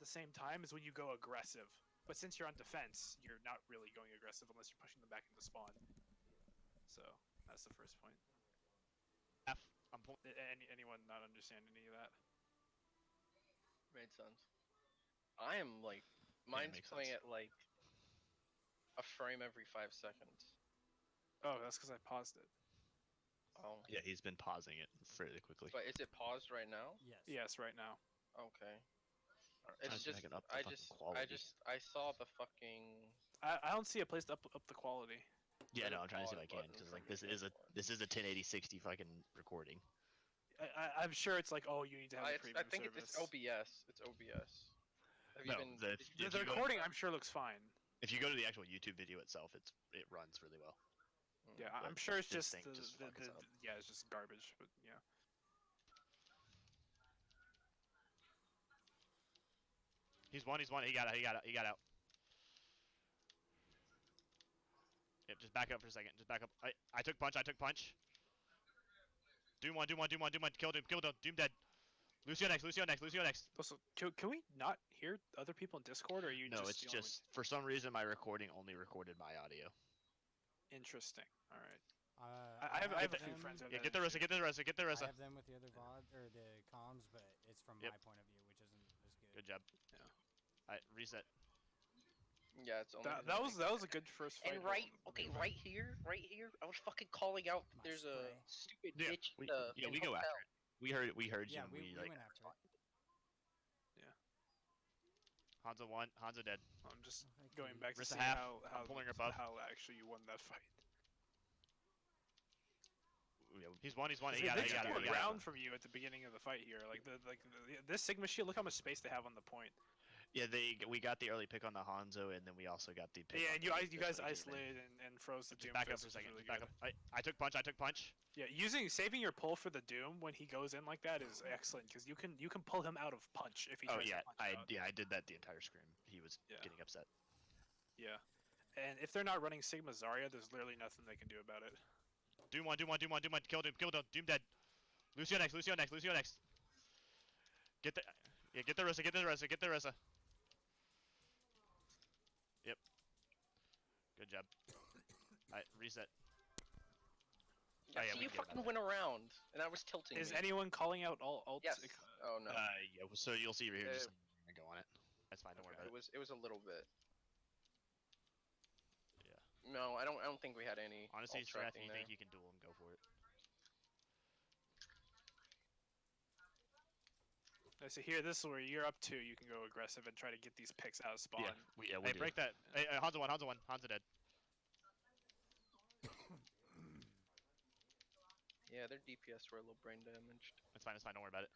the same time is when you go aggressive. But since you're on defense, you're not really going aggressive unless you're pushing them back into spawn. So that's the first point. I'm pulling. Anyone not understand any of that? Made sense. I am like, mine's playing sense. at like a frame every 5 seconds. Oh, that's because I paused it. Oh. Yeah, he's been pausing it fairly quickly. But is it paused right now? Yes. Yes, right now. Okay. Trying It's to just, up the quality. I saw the fucking. I don't see a place to up the quality. Yeah, no, I'm trying to see if I Pause can, because button like this is a 1080-60 fucking recording. I'm sure it's like, oh, you need to have a premium I think service. it's OBS. It's OBS. Have you No, been? The recording, I'm sure, looks fine. If you go to the actual YouTube video itself, it runs really well. Yeah, But I'm sure it's this just thing just fucks up. yeah, it's just garbage. But yeah. He's one. He got out. Yep, just back up for a second. Just back up. I took punch. Doom one. Killed him. Doom dead. Lucio next. Also, can we not hear other people in Discord, or are you No, just it's the only just for some reason my recording only recorded my audio. one? Interesting. All right. I have a few friends. Yeah, get the rest. I have them with the other VOD or the comms, but it's from my point of view, which isn't as good. Good job. Yeah. Alright, reset. Yeah, it's only. That was a good first fight. And right here, I was fucking calling out. My There's spray. a stupid Yeah, bitch. we in go hotel. after it. We heard you. Yeah, And we like went after it. Hanzo dead. I'm just Okay. going back to Rissa see half. how I'm pulling her buff. how actually you won that fight. Yeah, he's one. He They got took it. ground from you at the beginning of the fight here. Like this Sigma shield. Look how much space they have on the point. Yeah, we got the early pick on the Hanzo, and then we also got the pick. Yeah, on and you guys isolated and froze the Just Doom. back up fist, for a which second. was Just really back good. up. I took punch. Yeah, saving your pull for the Doom when he goes in like that is excellent because you can pull him out of punch if he tries to punch out. I did that the entire scrim. He was Yeah. getting upset. Yeah, and if they're not running Sigma Zarya, there's literally nothing they can do about it. Doom one. Killed him. Doom dead. Lucio next. Get the Rissa. Yep. Good job. Alright, reset. Yeah, yeah, so we you can get fucking went around, and I was tilting. Is me. anyone calling out all? Yes. Oh no. Yeah. So you'll see right here. Just gonna go on it. That's fine. Don't worry about it. It was a little bit. Yeah. No, I don't think we had any. Honestly, alt Strath, tracking you there. think you can duel him? Go for it. So here, this is where you're up to. You can go aggressive and try to get these picks out of spawn. We hey, break that. Hey, Hanzo one. Hanzo dead. Yeah, their DPS were a little brain damaged. That's fine. Don't worry about it.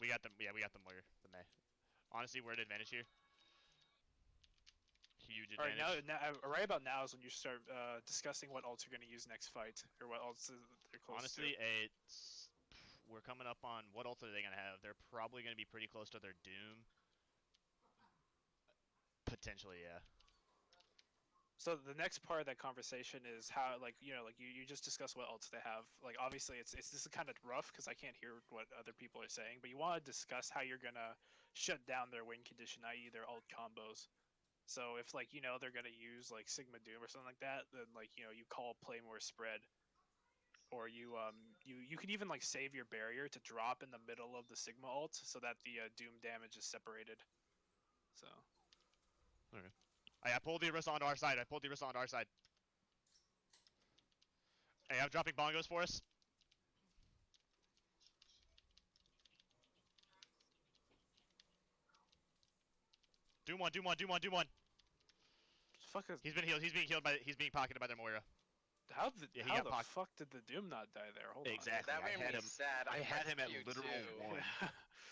We got them. Yeah, we got them. The May. Honestly, we're at advantage here. Huge advantage. Alright, right about now is when you start discussing what ults you're going to use next fight, or what ults they're close Honestly, to. we're coming up on what ult are they gonna have? They're probably gonna be pretty close to their Doom. Potentially, yeah. So the next part of that conversation is how, you just discuss what ults they have. Like, obviously, this is kind of rough because I can't hear what other people are saying, but you want to discuss how you're gonna shut down their win condition, i.e., their ult combos. So if they're gonna use like Sigma Doom or something like that, then you call play more spread, or you can even save your barrier to drop in the middle of the Sigma ult so that the Doom damage is separated. So. Okay. I pulled the Orisa onto our side. Hey, I'm dropping bongos for us. Doom one. Fuck is... He's being pocketed by their Moira. How the fuck did the Doom not die there? Hold exactly. That made me sad. I had him at literal 1.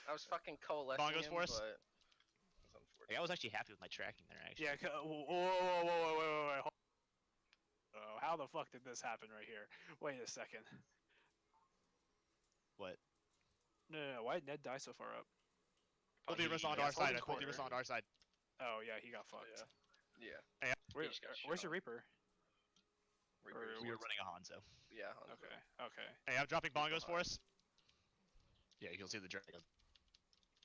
I was fucking coalescing Bongos for us? but... I was actually happy with my tracking there, actually. Yeah, whoa, wait. Oh, how the fuck did this happen right here? Wait a second. What? No, why did Ned die so far up? Pulled the Orisa onto our side. I pulled the Orisa onto our side. Oh, yeah, he got fucked. Yeah. Hey, where's your Reaper? we were running a Hanzo. Yeah, Hanzo. Okay. Hey, I'm dropping bongos for us. Yeah, you'll see the dragon.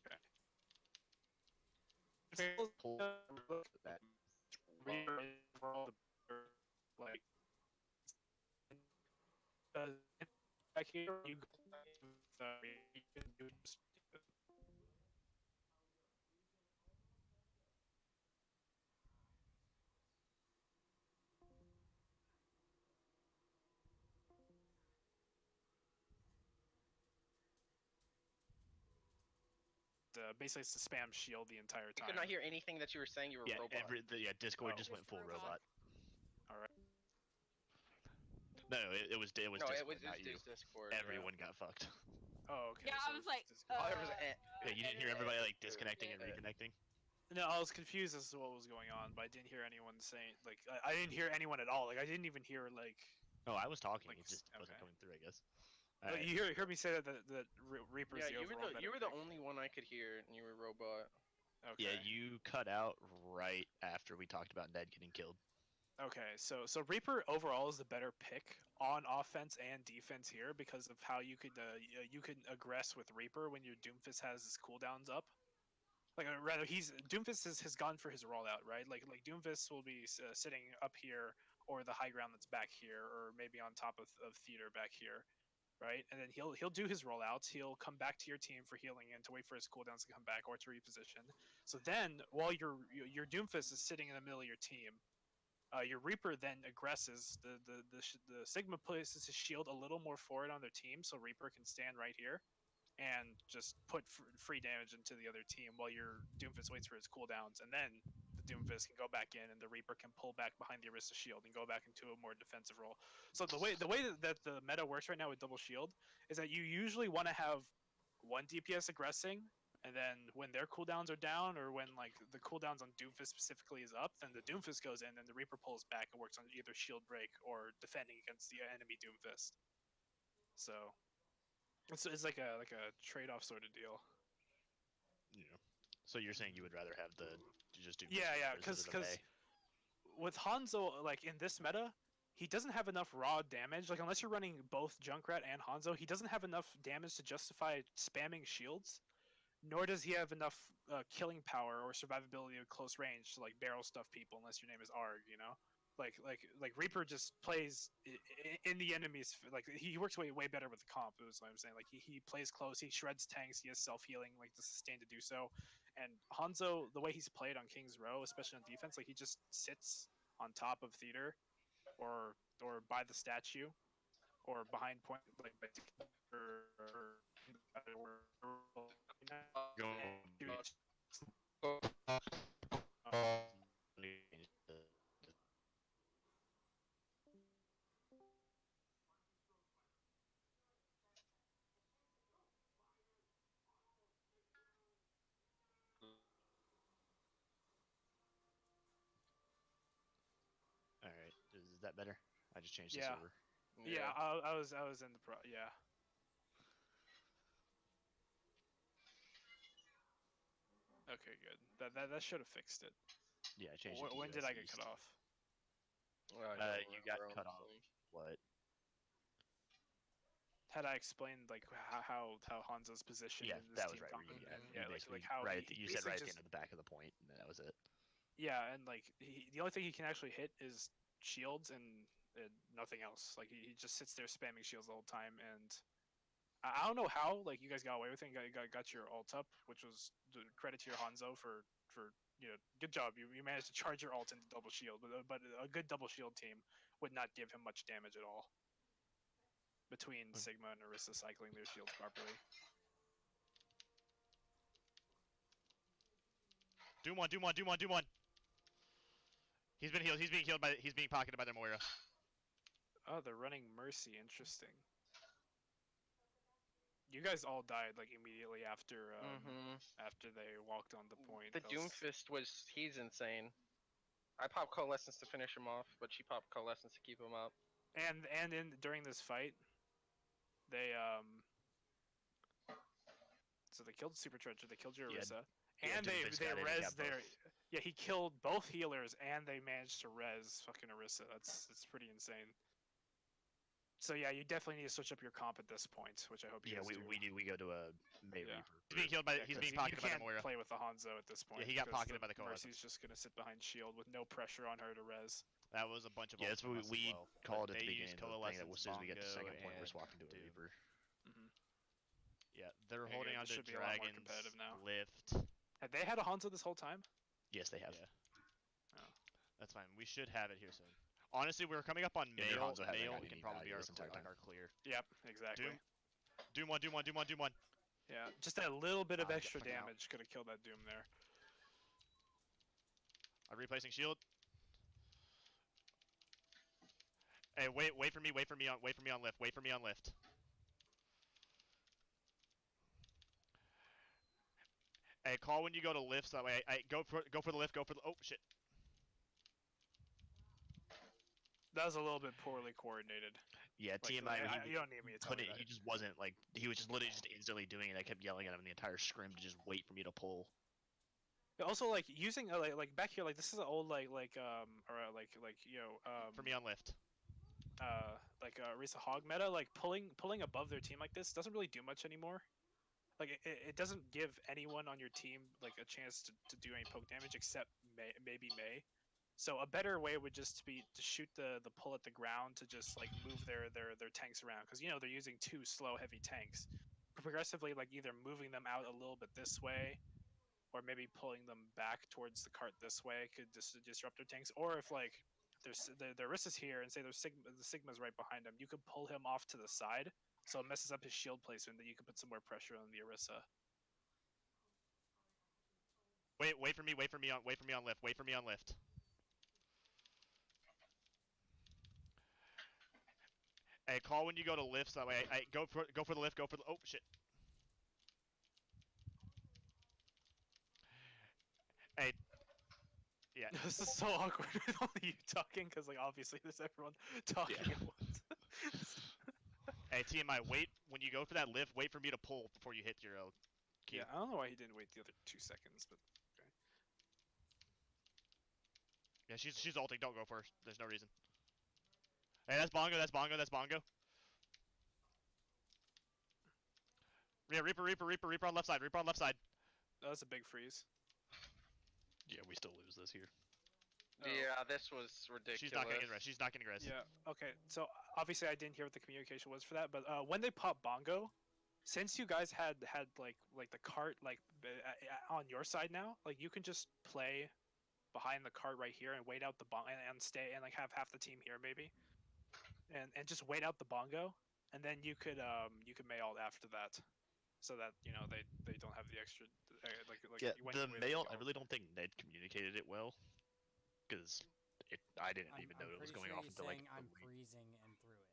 Okay. Pull that. Reaper is overall the better, like back here you go you can do just basically it's to spam shield the entire You time. could not hear anything that you were saying. You were Yeah, robot. Discord Oh. just went full Robot. robot. Alright. No, it was no, Discord, it was not you. just Discord. Everyone got fucked. Oh, okay. Yeah, so I was it's like, just- Oh, there was Yeah, you didn't hear everybody like disconnecting and Yeah. reconnecting. No, I was confused as to what was going on, but I didn't hear anyone saying like I didn't hear anyone at all. Like I didn't even hear like No, I was talking. Like, it just wasn't okay. coming through, I guess. like, you heard me say that Reaper's Yeah, the overall you were better the pick. only one I could hear, and you were robot. Okay. Yeah, you cut out right after we talked about Ned getting killed. Okay, so Reaper overall is the better pick on offense and defense here because of how you could aggress with Reaper when your Doomfist has his cooldowns up. Like rather, Doomfist has gone for his rollout, right? Like Doomfist will be sitting up here or the high ground that's back here, or maybe on top of theater back here, right? And then he'll do his rollouts. He'll come back to your team for healing and to wait for his cooldowns to come back or to reposition. So then, while your Doomfist is sitting in the middle of your team. Your Reaper then aggresses. The Sigma places his shield a little more forward on their team, so Reaper can stand right here and just put free damage into the other team while your Doomfist waits for his cooldowns, and then the Doomfist can go back in, and the Reaper can pull back behind the Orisa shield and go back into a more defensive role. So the way that the meta works right now with double shield is that you usually want to have one DPS aggressing. And then when their cooldowns are down, or when like the cooldowns on Doomfist specifically is up, then the Doomfist goes in, and the Reaper pulls back and works on either shield break or defending against the enemy Doomfist. So it's like a trade-off sort of deal. Yeah. So you're saying you would rather have the just do Yeah, versus because the Mei? with Hanzo, like in this meta, he doesn't have enough raw damage. Like unless you're running both Junkrat and Hanzo, he doesn't have enough damage to justify spamming shields. Nor does he have enough killing power or survivability at close range to like barrel stuff people unless your name is Arg, you know? Like Reaper just plays in the enemies. Like he works way better with the comp. Is what I'm saying. Like he plays close. He shreds tanks. He has self healing, like to sustain to do so. And Hanzo, the way he's played on King's Row, especially on defense, like he just sits on top of theater, or by the statue, or behind point, like or All right, is that better? I just changed Yeah. this over. Yeah, I was in the yeah. Okay, good. That should have fixed it. Yeah, I changed it. To When US did I get East. cut off? You got cut off. What? Had I explained like how Hanzo's position? Yeah, in this that was team right. comp- Yeah, yeah, you like basically how right. he You said right at the basically end of the back of the point, and that was it. Yeah, and like the only thing he can actually hit is shields and nothing else. Like he just sits there spamming shields the whole time, and I don't know how like you guys got away with it. And got your ult up, which was credit to your Hanzo for good job. You managed to charge your ult into double shield, but a good double shield team would not give him much damage at all. Between Sigma and Orisa cycling their shields properly. Doom one. He's been healed. He's being healed by. He's being pocketed by their Moira. Oh, they're running Mercy. Interesting. You guys all died like immediately after after they walked on the point. The Doomfist he's insane. I popped Coalescence to finish him off, but she popped Coalescence to keep him up. And during this fight, they so they killed Super Treacher, they killed your Orisa, and they Doomfist got in and res got their both. yeah, he killed both healers and they managed to res fucking Orisa. That's pretty insane. So yeah, you definitely need to switch up your comp at this point, which I hope you Yeah, guys do. we go to a May Yeah. Reaper. He's being killed by. Yeah, He's 'cause being you pocketed by the can't Moira. play with the Hanzo at this point. he got because pocketed by the Mercy's Coalescence. just gonna sit behind shield with no pressure on her to res. That was a bunch of. Yeah, that's what ults from us as we well, called but at the they beginning used of the thing, that Coalescence, as soon as we get to Bongo, second point, we're and swapping to a Doom. Reaper. Yeah, they're Okay, holding good. on This to should be a lot more Dragons. competitive now. Lift. Had they had a Hanzo this whole time? Yes, they have. Yeah. Oh. That's fine. We should have it here soon. Honestly, we're coming up on Yeah, their Mail. Hanzo hasn't Mail got can any probably be value our this entire time. clear. Yep, exactly. Doom. Doom one. Doom one. Doom one. Doom one. Yeah, just that little bit of Ah, get extra fucking out. damage could have killed that Doom there. I'm replacing shield. Hey, wait for me. Wait for me on lift. Wait for me on lift. Hey, call when you go to lift. So that way, I go for the lift. Go for the. Oh shit. That was a little bit poorly coordinated. Yeah, Like, TMI. you don't need me to tell you couldn't. that. He just wasn't like. He was just literally just instantly doing it. I kept yelling at him the entire scrim to just wait for me to pull. Also, like using like back here, like this is an old like For me on lift. Risa Hog meta. Like pulling above their team like this doesn't really do much anymore. Like it doesn't give anyone on your team like a chance to do any poke damage except maybe May. So a better way would just be to shoot the pull at the ground to just like move their tanks around, because you know they're using two slow heavy tanks. Progressively like either moving them out a little bit this way, or maybe pulling them back towards the cart this way could disrupt their tanks. Or if like there's their Rissa's here and say the Sigma's right behind him, you could pull him off to the side so it messes up his shield placement. That you could put some more pressure on the Orisa. Wait for me on lift. Wait for me on lift. Hey, call when you go to lift. So that way, I go for the lift. Go for the. Oh shit. Hey. Yeah. This is so awkward with only you talking, because like obviously there's everyone talking Yeah. at once. Hey, TMI, wait when you go for that lift. Wait for me to pull before you hit your key. Yeah, I don't know why he didn't wait the other 2 seconds, but okay. Yeah, she's ulting. Don't go first. There's no reason. Hey, that's Bongo. That's Bongo. That's Bongo. Yeah, Reaper on left side. Reaper on left side. That was a big freeze. Yeah, we still lose this here. Oh. Yeah, this was ridiculous. She's not gonna get res. She's not getting res. Yeah. Okay. So obviously I didn't hear what the communication was for that, but when they pop Bongo, since you guys had like the cart like on your side now, like you can just play behind the cart right here and wait out the bongo and stay and like have half the team here maybe, and just wait out the Bongo, and then you could May ult after that, so that you know they don't have the extra like Yeah, when the you win, mail. you I ult. really don't think Ned communicated it well, because I didn't even know it was pretty going sure off he's until like. saying I'm freezing and through it.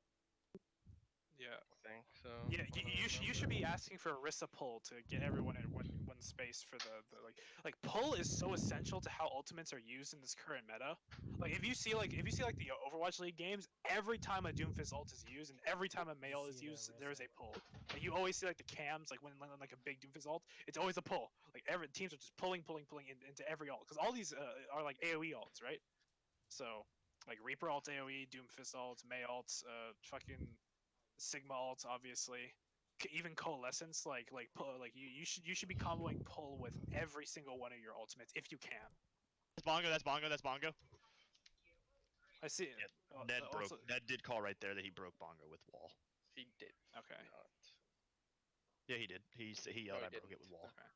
Yeah. I think so. Yeah, I don't you should be remember. asking for Orisa pull to get everyone in one space for the like pull is so essential to how ultimates are used in this current meta. Like if you see like the Overwatch League games, every time a Doomfist ult is used and every time a Mail is see the used, there is a Orisa. pull. Like you always see like the cams like when like a big Doomfist ult, it's always a pull. Like every teams are just pulling into every ult, because all these are like AOE ults, right? So like Reaper ult AOE, Doomfist ults, May ults, fucking Sigma ults, obviously. Even Coalescence, like pull, like you should be comboing pull with every single one of your ultimates if you can. That's Bongo. That's Bongo. That's Bongo. I see. Yeah, Uh, Ned broke. also- Ned did call right there that he broke Bongo with wall. He did Okay. not. Yeah, he did. He yelled, he "I broke it didn't. with wall." Okay.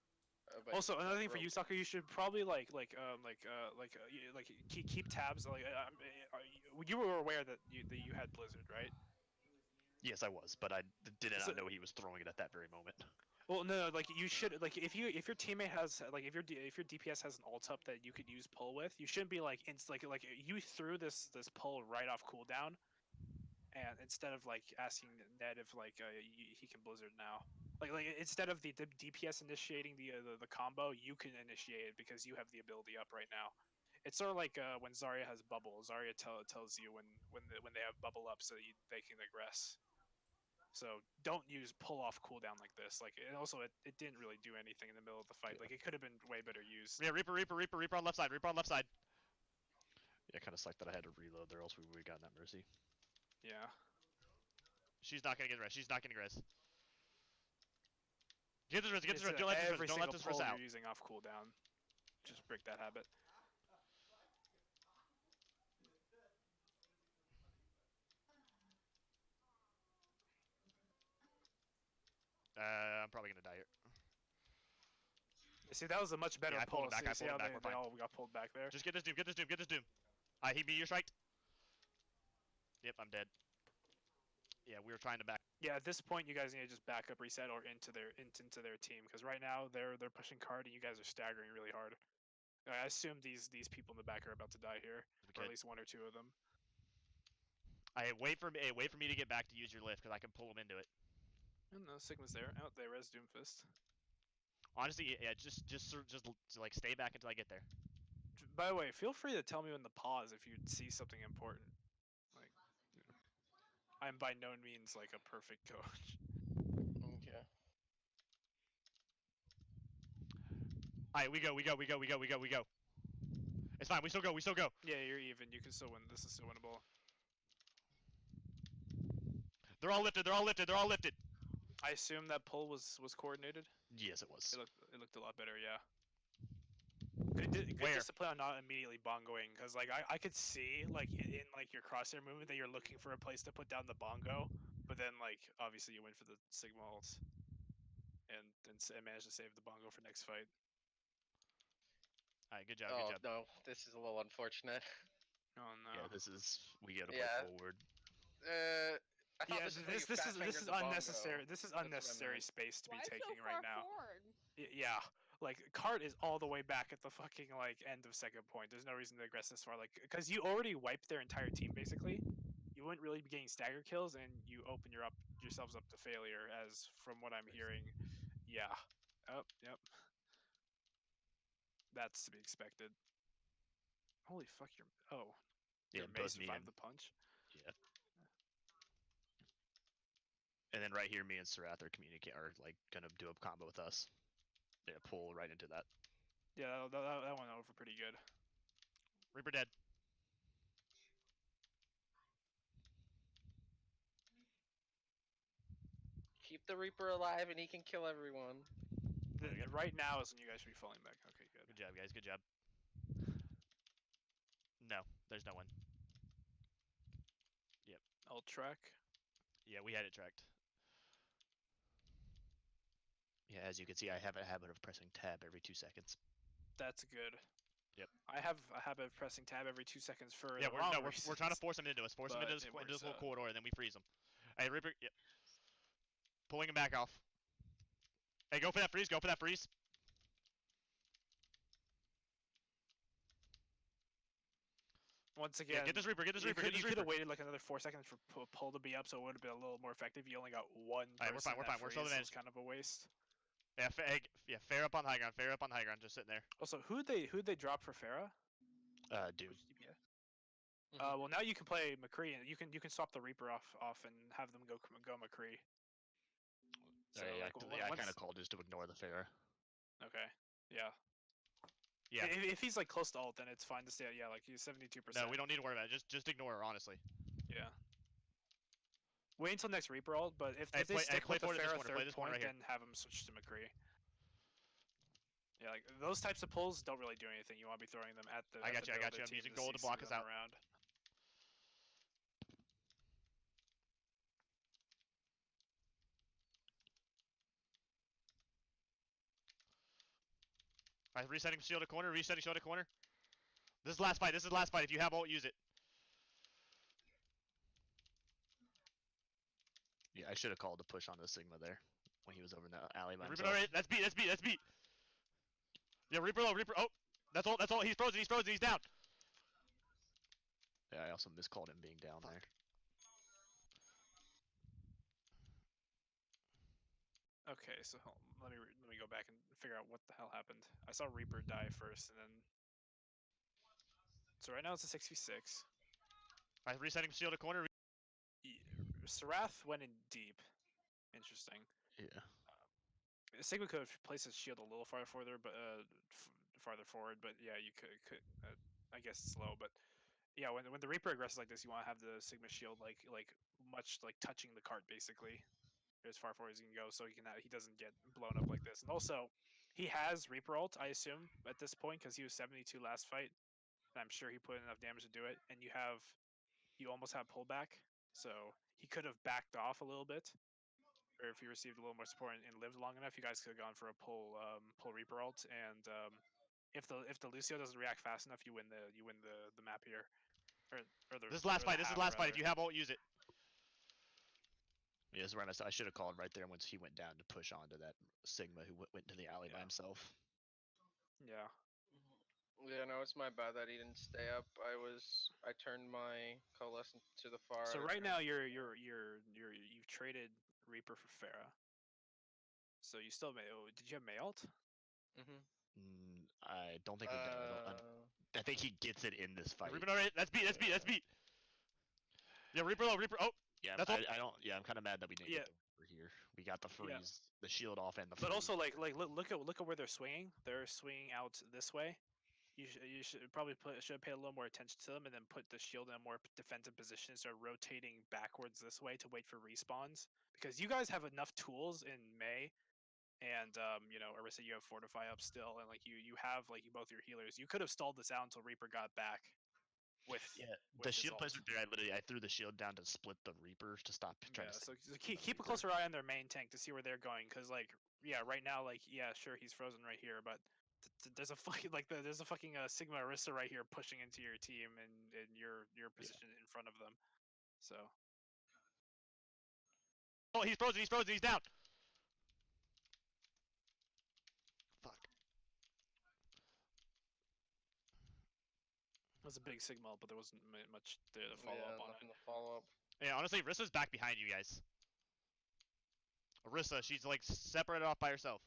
But Also, he another thing for broke you, it. Sucker, you should probably keep tabs. Like you were aware that you had Blizzard, right? Yes, I was, but I did not So- know he was throwing it at that very moment. Well, no, like you should like if your teammate has like if your DPS has an ult up that you could use pull with, you shouldn't be like like you threw this pull right off cooldown, and instead of like asking Ned if like he can Blizzard now, like instead of the DPS initiating the combo, you can initiate it because you have the ability up right now. It's sort of like when Zarya has bubble. Zarya tells you when they have bubble up so they can aggress. So don't use pull off cooldown like this. Like it also it didn't really do anything in the middle of the fight. Yeah. Like it could have been way better used. Yeah, Reaper on left side. Reaper on left side. Yeah, kind of sucked that I had to reload there, else we would have gotten that mercy. Yeah. She's not gonna get res. She's not getting res. Get this res. Get this It's res. Don't let this every res. Don't let single this res pull out. you're using off cooldown. Just break that habit. I'm probably gonna die here. See, that was a much better I pulled pull. him back, I See pulled him how back, we're they fine. all got pulled back there? Just get this doom. Get this doom. Get this doom. He meteor striked. Yep, I'm dead. Yeah, we were trying to back. Yeah, at this point, you guys need to just back up, reset, or into their team, because right now they're pushing card and you guys are staggering really hard. I assume these people in the back are about to die here, We or at could. least one or two of them. Wait for me to get back to use your lift because I can pull them into it. And no, Sigma's there. Out there, res Doomfist. Honestly, yeah, just like stay back until I get there. By the way, feel free to tell me when to pause if you see something important. Like, I'm by no means like a perfect coach. Okay. Alright, we go. It's fine. We still go. Yeah, you're even. You can still win. This is still winnable. They're all lifted. I assume that pull was coordinated. Yes, it was. It looked a lot better, yeah. Good Where? discipline on not immediately bongoing, because like I could see like in like your crosshair movement that you're looking for a place to put down the bongo, but then like obviously you went for the Sigma ult and managed to save the bongo for next fight. Alright, good job. Oh no, this is a little unfortunate. Oh no. Yeah, we gotta Yeah. play forward. I thought Yeah, this this is unnecessary. This is That's what I unnecessary meant. space to be Why taking so right far now. forward? Yeah, like cart is all the way back at the fucking like end of second point. There's no reason to aggress this far, like because you already wiped their entire team basically. You wouldn't really be getting stagger kills, and you open yourselves up to failure. As from what I'm hearing, yeah. Oh, yep. That's to be expected. Holy fuck! Yeah, your both mace me survived and the punch. and then right here, me and Sarath are like gonna do a combo with us. Yeah, pull right into that. Yeah, that went over pretty good. Reaper dead. Keep the Reaper alive and he can kill everyone. Very good. Right now is when you guys should be falling back. Okay, good. Good job, guys. Good job. No, there's no one. Ult track. Yeah, we had it tracked. Yeah, as you can see, I have a habit of pressing tab every 2 seconds. That's good. Yep. I have a habit of pressing tab every 2 seconds for Yeah, the we're wrong trying to reasons. force them into us. Force them but into this it works little out. corridor, and then we freeze them. Hey, Reaper. Yep. Pulling him back off. Hey, go for that freeze. Once Yeah, again, get this Reaper. you could have waited like another 4 seconds for pull to be up, so it would have been a little more effective. You only got one. Alright, we're fine, we're fine, we're still freeze, advanced. so it's kind of a waste. Yeah, fair up on high ground. Just sitting there. Also, who'd they drop for Pharah? Dude. Well, now you can play McCree, and you can swap the Reaper off and have them go McCree. So, yeah, like, I once- kind of called just to ignore the fair. Okay. Yeah. Yeah. If he's like close to ult, then it's fine to stay. Yeah, like he's 72%. No, we don't need to worry about it. Just ignore her, honestly. Yeah. Wait until next Reaper ult, but if Hey, they stick play with the forward at this Pharah corner, play third this corner point, right here. then have him switch to McCree. Yeah, like those types of pulls don't really do anything. You want to be throwing them at the. I got at the you. middle of I'm their team using gold to CC block us them out. Around. Alright, resetting shield at corner. This is the last fight. If you have ult, use it. Yeah, I should have called to push on the Sigma there when he was over in the alley by Reaper, himself. alright, that's beat. Yeah, Reaper low. Oh, that's all. He's frozen. He's down. Yeah, I also miscalled him being down there. Okay, so let me go back and figure out what the hell happened. I saw Reaper die first, and then. So right now it's a 6v6. Alright, resetting shield at corner. Sarath went in deep. Interesting. Yeah. Sigma could have placed his shield a little farther forward, but yeah, you could. I guess it's low, but yeah, when the Reaper aggresses like this, you want to have the Sigma shield like much like touching the cart basically, as far forward as he can go, so he doesn't get blown up like this. And also, he has Reaper ult, I assume, at this point because he was 72 last fight, and I'm sure he put enough damage to do it. And you almost have pullback, so he could have backed off a little bit, or if he received a little more support and lived long enough, you guys could have gone for a pull Reaper ult. And if the Lucio doesn't react fast enough, you win the map here, or the This is last or fight. the This is half, last fight. If rather. you have ult, use it. Yeah, this is where I should have called right there once he went down to push onto that Sigma who went into the alley by Yeah. himself. Yeah. Yeah, no, it's my bad that he didn't stay up. I turned my coalescent to the far. So I right turned- now you've traded Reaper for Pharah. So you still may. Oh, did you have May ult? Mhm. I don't think we got it. I think he gets it in this fight. Reaper already. That's beat. That's beat. That's beat. Yeah, Reaper low. Reaper. Oh, Yeah, That's I don't. Yeah, I'm kind of mad that we didn't Yeah. get the Reaper here. We got the Yeah. freeze, the shield off, and the. But freeze. also look at where they're swinging. They're swinging out this way. You should probably should pay a little more attention to them, and then put the shield in a more defensive position. Start rotating backwards this way to wait for respawns, because you guys have enough tools in May, and Orisa, you have Fortify up still, and like you have like both your healers. You could have stalled this out until Reaper got back. With Yeah, with the his shield ult. placement there. I threw the shield down to split the Reaper to stop trying Yeah, to. so save keep the a Reaper. closer eye on their main tank to see where they're going, because like right now sure he's frozen right here, but there's a fucking there's a fucking Sigma Orisa right here pushing into your team, and your position in front of them. So oh, he's frozen. He's frozen. He's down. Fuck. it was a big Sigma, but there wasn't much there to follow Yeah, up on it. nothing to follow up. Yeah, honestly, Rissa's back behind you guys. Orisa, she's like separated off by herself.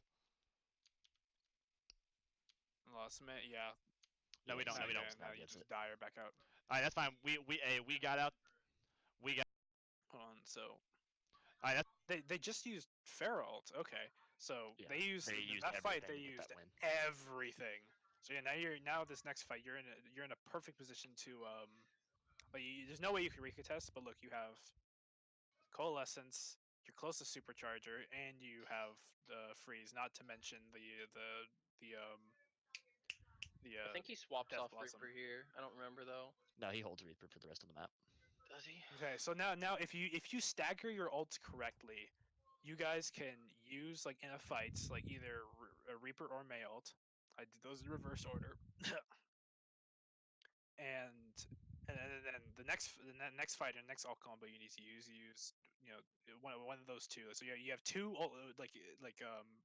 Lost May, yeah. No, we don't. No, we don't. Now you Gets just it. die or back out. All right, that's fine. We got out. Hold on, so Alright, they just used Pharah ult. Okay, so Yeah, they used they in used that fight. They everything to get used that win. everything. So yeah, now this next fight, you're in a perfect position to there's no way you can recontest. But look, you have Coalescence, you're close to Supercharger, and you have the freeze. Not to mention I think he swaps Death off Blossom. Reaper here. I don't remember though. No, he holds Reaper for the rest of the map. Does he? Okay, so now if you stagger your ults correctly, you guys can use like in a fight like either a Reaper or May ult. I did those in reverse order. and then the next fight and next ult combo you need to use one of those two. So you have two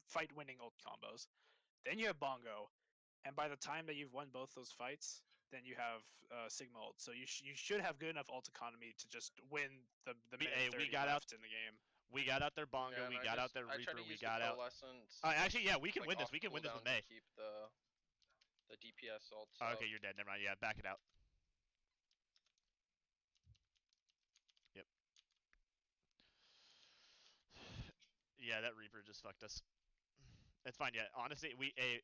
fight winning ult combos. Then you have Bongo, and by the time that you've won both those fights, then you have Sigma ult. So you should have good enough ult economy to just win the minute 30 we got out- left in the game. we got out their Bongo. Yeah, We and got out I their tried Reaper. to We use got the out. Coalescence, Actually, yeah, we can like, win this. off We can win this cooldown with May. to keep the DPS ult. Oh, so- okay, you're dead. Never mind. Yeah, back it out. Yep. Yeah, that Reaper just fucked us. It's fine. Yeah, honestly, It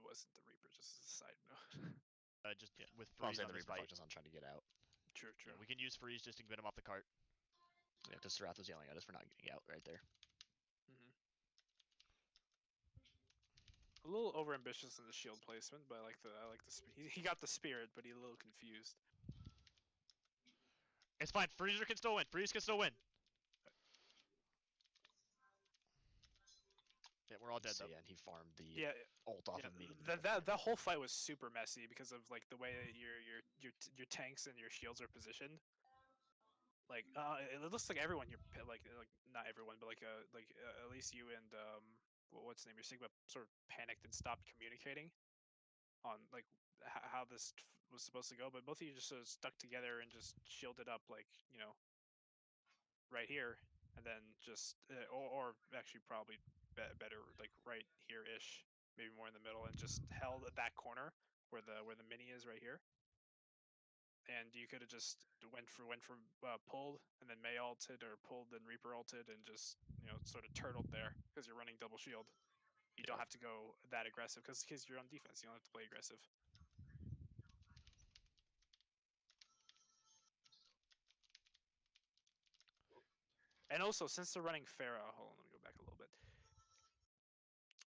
wasn't the Reaper, just as a side note. just with I'm freeze saying on the this Reaper fight. functions on trying to get out. True. We can use freeze just to get him off the cart. Yeah, because Serath was yelling at us for not getting out right there. A little overambitious in the shield placement, but I like the he got the spirit, but he's a little confused. It's fine. Freezer can still win. Freeze can still win. Yeah, we're all dead So, though. yeah, and he farmed the Yeah, ult off yeah, of me. that whole fight was super messy because of like the way that your tanks and your shields are positioned. Like it looks like everyone like not everyone, but at least you and what's the name, your Sigma sort of panicked and stopped communicating on like how this was supposed to go. But both of you just sort of stuck together and just shielded up like right here, and then just or actually probably better like right here ish, maybe more in the middle, and just held at that corner where the mini is right here. And you could have just went for pulled and then May ulted, or pulled and Reaper ulted, and just sort of turtled there because you're running double shield. You don't have to go that aggressive because you're on defense. You don't have to play aggressive. And also, since they're running Pharah, hold on, let me go back a little bit.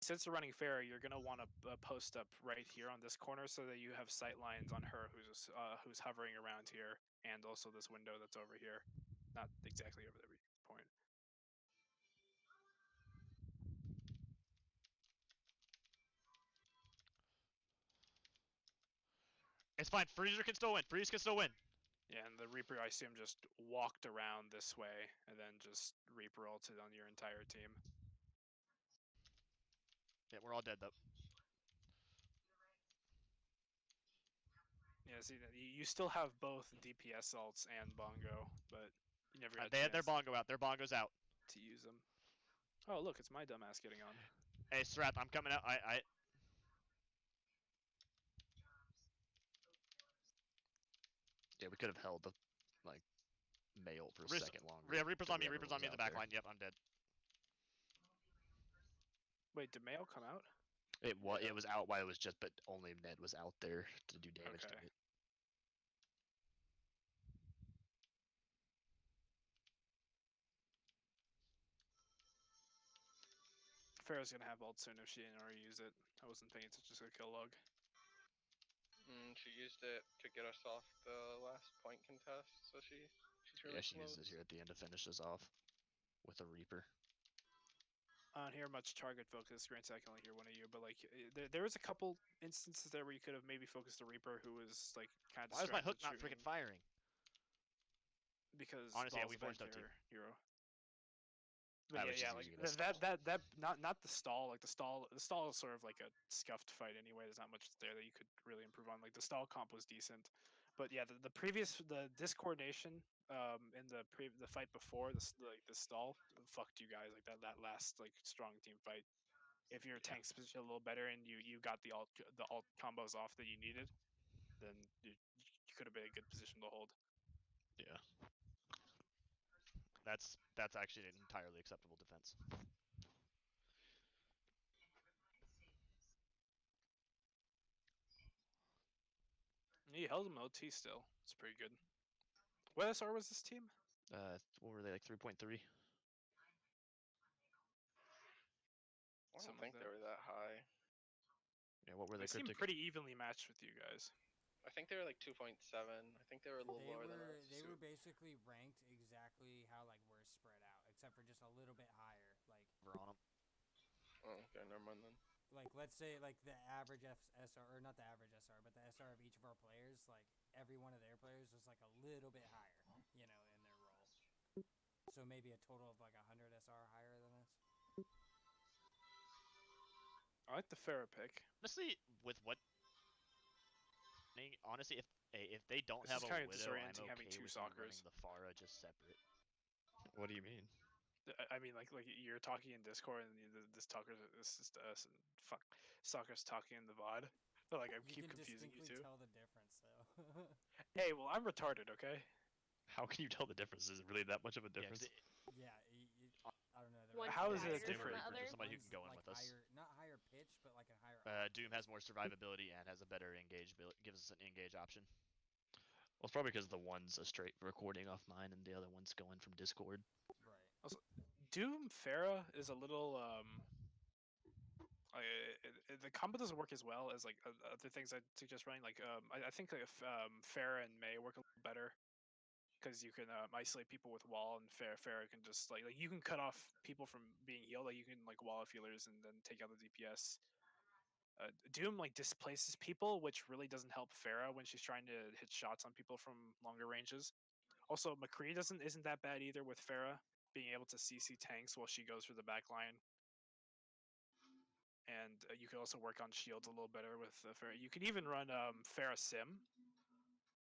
Since they're running Pharah, you're gonna want to post up right here on this corner so that you have sight lines on her who's hovering around here, and also this window that's over here, not exactly over the point. It's fine. Freezer can still win. Freeze can still win. Yeah, and the Reaper, I assume, just walked around this way and then just Reaper ulted on your entire team. Yeah, we're all dead though. Yeah, see, you still have both DPS ults and Bongo, but you never got a They had their chance bongo out. Their bongo's out. to use them. Oh, look, it's my dumbass getting on. Hey, Srath, I'm coming out. Yeah, we could have held the like male for a Reaper's- second longer. Yeah, Reaper's if on me. everyone Reaper's on was me in the out back there. line. Yep, I'm dead. Wait, did Mail come out? It was out while it was just, but only Ned was out there to do damage to Okay. it. Pharah's gonna have ult soon if she didn't already use it. I wasn't paying attention to the kill log. She used it to get us off the last point contest, so she's really Yeah, she uses it close. here at the end to finish us off with a Reaper. I don't hear much target focus. Granted, I can only hear one of you, but like, there was a couple instances there where you could have maybe focused the Reaper, who was like kind of. Why is my hook not freaking firing? Because Honestly, yeah, Ball's we a forged bad our team. hero. I But was yeah, just like using it as not the stall. Like the stall is sort of like a scuffed fight anyway. There's not much there that you could really improve on. Like the stall comp was decent, but yeah, the discoordination in the fight before the stall fucked you guys. Like that last like strong team fight. If your tank's position a little better and you got the alt combos off that you needed, then you could have been in a good position to hold. Yeah. That's actually an entirely acceptable defense. He held him OT still. It's pretty good. What SR was this team? What were they, like 3.3? I don't Something think like they that. were that high. Yeah, what were They they? seem pretty evenly matched with you guys. I think they were like 2.7. I think they were a little lower than us. They were basically ranked exactly how like we're spread out, except for just a little bit higher. Like We're on them. Oh, okay, never mind then. like let's say like the average SR, or not the average SR, but the SR of each of our players, like every one of their players was like a little bit higher, you know, in their role. So maybe a total of like 100 SR higher than us. I like the Pharah pick. Honestly, with what? Honestly, if they don't This have is a kinda widow, I'm disorienting okay having with two them Sockers. running the Pharah just separate. What do you mean? I mean, like you're talking in Discord and this talker is just us and fuck Soccer's talking in the VOD. But like I You keep can confusing you distinctly two. tell the difference, though. Hey, well I'm retarded, okay? How can you tell the difference? Is it really that much of a Yeah, 'cause difference? Yeah, I don't know. One's How is it higher than different? the other? Somebody who can One's, go in like, with us. higher, not higher pitch, but like a higher. Doom has more survivability and has a better engage, gives us an engage option. Well, it's probably because the one's a straight recording off mine and the other one's going from Discord. Right. Doom Pharah is a little the combo doesn't work as well as like other things I suggest running. Like I think like if Pharah and May work a little better because you can isolate people with wall, and Pharah can just like you can cut off people from being healed. Like you can like wall off healers and then take out the DPS. Doom like displaces people, which really doesn't help Pharah when she's trying to hit shots on people from longer ranges. Also, McCree isn't that bad either with Pharah being able to CC tanks while she goes for the back line. And you can also work on shields a little better with Pharah. You can even run Pharah Sim.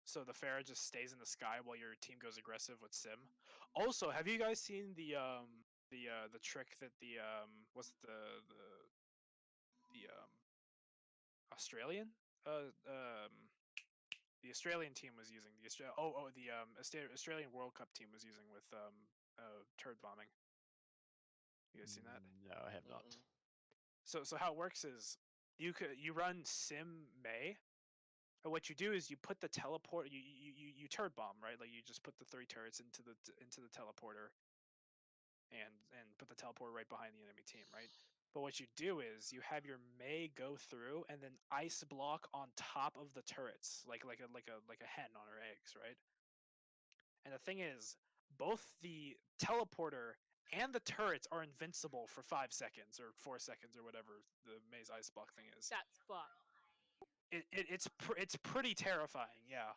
So the Pharah just stays in the sky while your team goes aggressive with Sim. Also, have you guys seen the trick that the Australian the Australian team was using the Australian World Cup team was using with turd bombing. You guys seen that? No, I have not. So how it works is you run Sim May. And what you do is you put the teleport you turret bomb, right? Like you just put the 3 turrets into the teleporter, and put the teleporter right behind the enemy team, right? But what you do is you have your Mei go through and then ice block on top of the turrets, like a hen on her eggs, right? And the thing is, both the teleporter and the turrets are invincible for 5 seconds or 4 seconds or whatever the Mei's ice block thing is. That's fucked. It's pretty terrifying, yeah.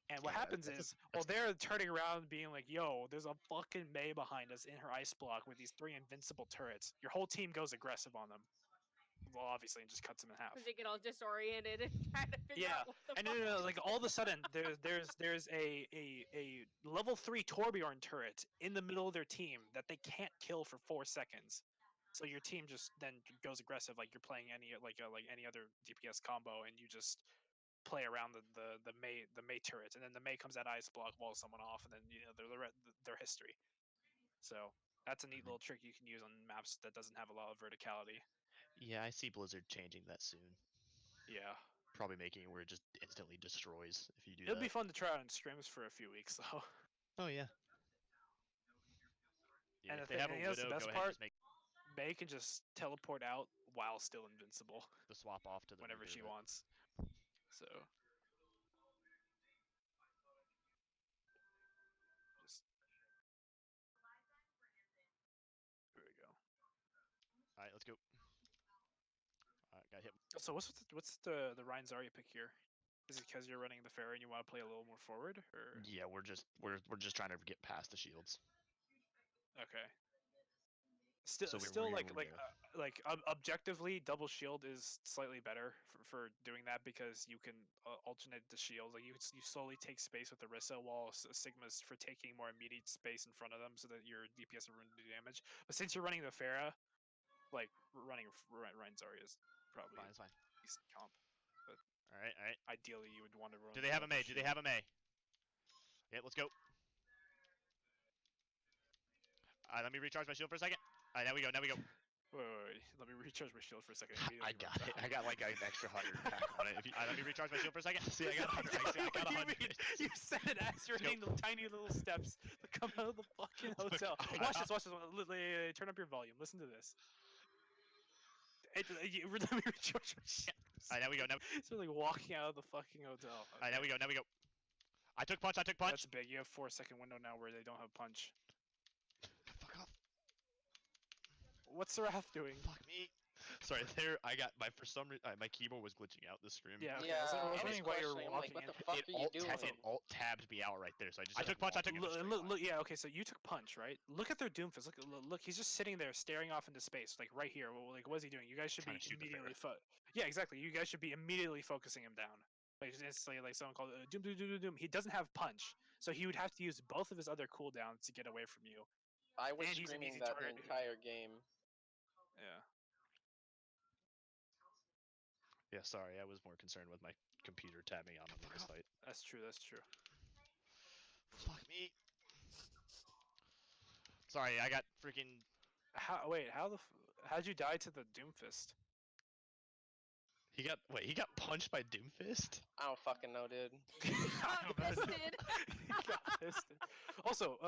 And what Yeah, happens that's a- is, while they're turning around being like, "Yo, there's a fucking Mei behind us in her ice block with these 3 invincible turrets," your whole team goes aggressive on them. Well, obviously, and just cuts them in half. Because they get all disoriented and trying to figure Yeah, out what the and fuck. no, like all of a sudden, there's a level 3 Torbjorn turret in the middle of their team that they can't kill for 4 seconds. So your team just then goes aggressive, like you're playing any like any other DPS combo, and you just play around the Mei turrets, and then the Mei comes at ice block, walls someone off, and then their history. So that's a neat little trick you can use on maps that doesn't have a lot of verticality. Yeah, I see Blizzard changing that soon. Yeah, Probably making it where it just instantly destroys if you do it'll that. be fun to try out on streams for a few weeks though. Oh yeah. Yeah, And if the they thing- have a and here's the widow, best go ahead and part. just make Mei can just teleport out while still invincible the swap off to the whenever Reaper, she but- wants. So just here we go. All right, let's go. Got hit. So what's the Ryan Zarya pick here? Is it because you're running the Pharah and you want to play a little more forward, or Yeah, we're just trying to get past the shields. okay? Still, So we're still really, objectively, double shield is slightly better for doing that because you can alternate the shields. Like you slowly take space with Orisa while Sigma's for taking more immediate space in front of them so that your DPS will do damage. But since you're running the Pharah, like running Ryan Zarya is probably Fine, it's fine. decent comp. All right, all right. Ideally, you would want to run. Do they have a double Mei? Do they shield. have a Mei? Yeah, let's go. Let me recharge my shield for a second. Now we go. Now we go. Wait. Let me recharge my shield for a second. I Immediately got runs it. out. I got like an extra 100 pack on it. If you, Let me recharge my shield for a second. see, I got 100. I got What do you 100. mean? You said it as you're Let's go. hitting the tiny little steps that come out of the fucking Look, hotel. I Watch got- this. Turn up your volume. Listen to this. Let me recharge my shield. Now we go. Now, It's really walking out of the fucking hotel. now we go. Now we go. I took punch. I took That's punch. big. You have 4 second window now where they don't have punch. Fuck off. What's Serath doing? Fuck me. Sorry, there. I got my for some reason my keyboard was glitching out the stream. Yeah. Okay. Yeah, I was I was wondering why you were questioning, I'm like, walking what the in. fuck It are you alt, doing? it alt tabbed me out right there, so I just. I ended took up punch, I walking took- in a straight Look, line. look, yeah, okay, so you took punch, right? Look at their Doomfist. Look, he's just sitting there staring off into space, like right here. Like, what is he doing? You guys should Trying be to shoot the immediately yeah, exactly. You guys should be immediately focusing him down. Like, just instantly, like someone called Doom, Doom, Doom, Doom, Doom. He doesn't have punch, so he would have to use both of his other cooldowns to get away from you. I was And he's an screaming easy that the target. entire game. Yeah. Yeah, sorry, I was more concerned with my computer tabbing out on this fight. That's true. That's true. Fuck me. Sorry, I got freaking. How'd you die to the Doomfist? He got punched by Doomfist? I don't fucking know, dude. I don't know. Fisted. He got fisted. Also,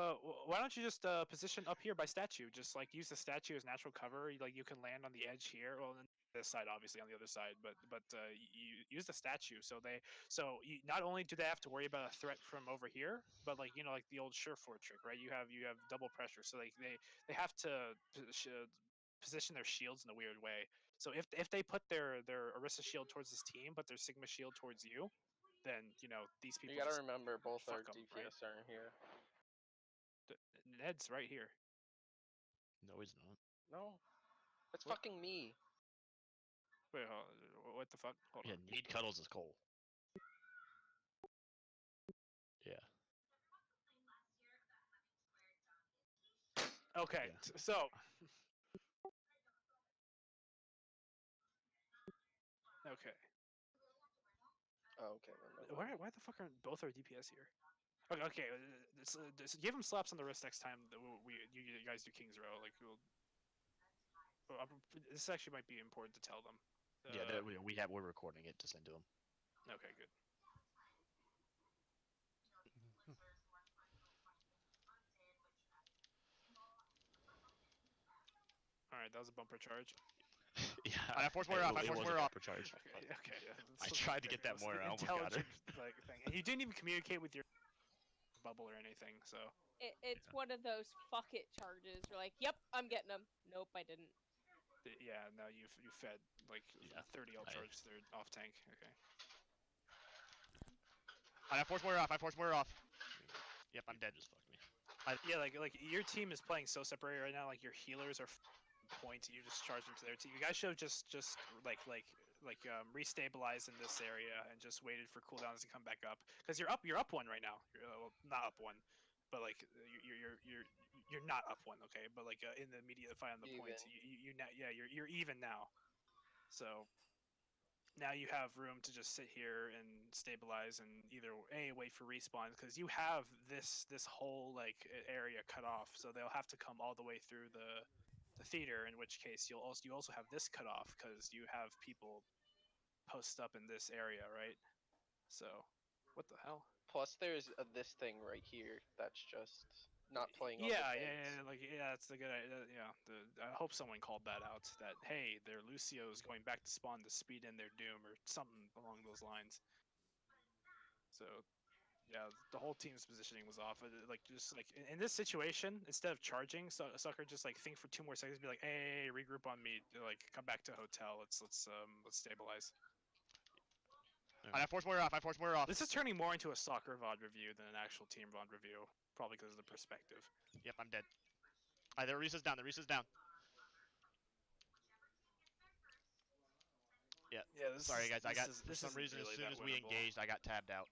why don't you just position up here by statue? Just like use the statue as natural cover. Like you can land on the edge here. Well, on this side, obviously, on the other side, but you use the statue. Not only do they have to worry about a threat from over here, but like like the old Surefoot trick, right? You have double pressure, so they have to position their shields in a weird way. So if they put their Orisa shield towards this team, but their Sigma shield towards you, then these people. You gotta just remember, both our fuck 'em, right? DPS aren't here. Ned's right here. No, he's not. No, it's What? fucking me. Wait, what the fuck? Hold Yeah, on. Need Cuddles is Cole. Yeah. Okay, Yeah. so. Okay. Oh, okay. Then never mind. Why the fuck aren't both our DPS here? Okay. Give him slaps on the wrist next time that you guys do King's Row. Like, this actually might be important to tell them. Yeah, we're recording it to send to him. Okay, good. Alright, that was a bumper charge. Yeah. I force Moira off, I it force was Moira a off. proper charge. Okay, okay. Yeah, I this was tried to the get that most Moira, I almost got her. intelligent, like, thing, and you didn't even communicate with your bubble or anything. So It's one of those fuck it charges. You're like, yep, I'm getting them. Nope, I didn't. yeah, now you fed like Yeah, 30 ult I- charges. They're off tank. Okay. I force Moira off, I force Moira off. Yep, I'm dead. Just fuck me. Yeah, like your team is playing so separated right now. Like your healers are points. You just charge into their team. You guys should have just restabilized in this area and just waited for cooldowns to come back up. Because you're up one right now. You're well, not up one, but like you're not up one. Okay, but like in the immediate fight on the points, you're even now. So now you have room to just sit here and stabilize and either wait for respawns because you have this whole like area cut off, so they'll have to come all the way through the theater. In which case you also have this cut off because you have people post up in this area, right? So what the hell? Plus, there's this thing right here that's just not playing on Yeah, the that's the good idea. Yeah, I hope someone called that out. That hey, their Lucio's going back to spawn to speed in their Doom or something along those lines. So, yeah, the whole team's positioning was off. Like just like in this situation, instead of charging, Sucker just like think for 2 more seconds, be like, hey, regroup on me, like come back to hotel. Let's stabilize. I force Moira off, I force Moira off. This is turning more into a soccer VOD review than an actual team VOD review, probably because of the perspective. Yep, I'm dead. The Risa's down, the Risa's down. Yeah. Yeah, Sorry guys, for some isn't reason really as soon that as we winnable. engaged, I got tabbed out.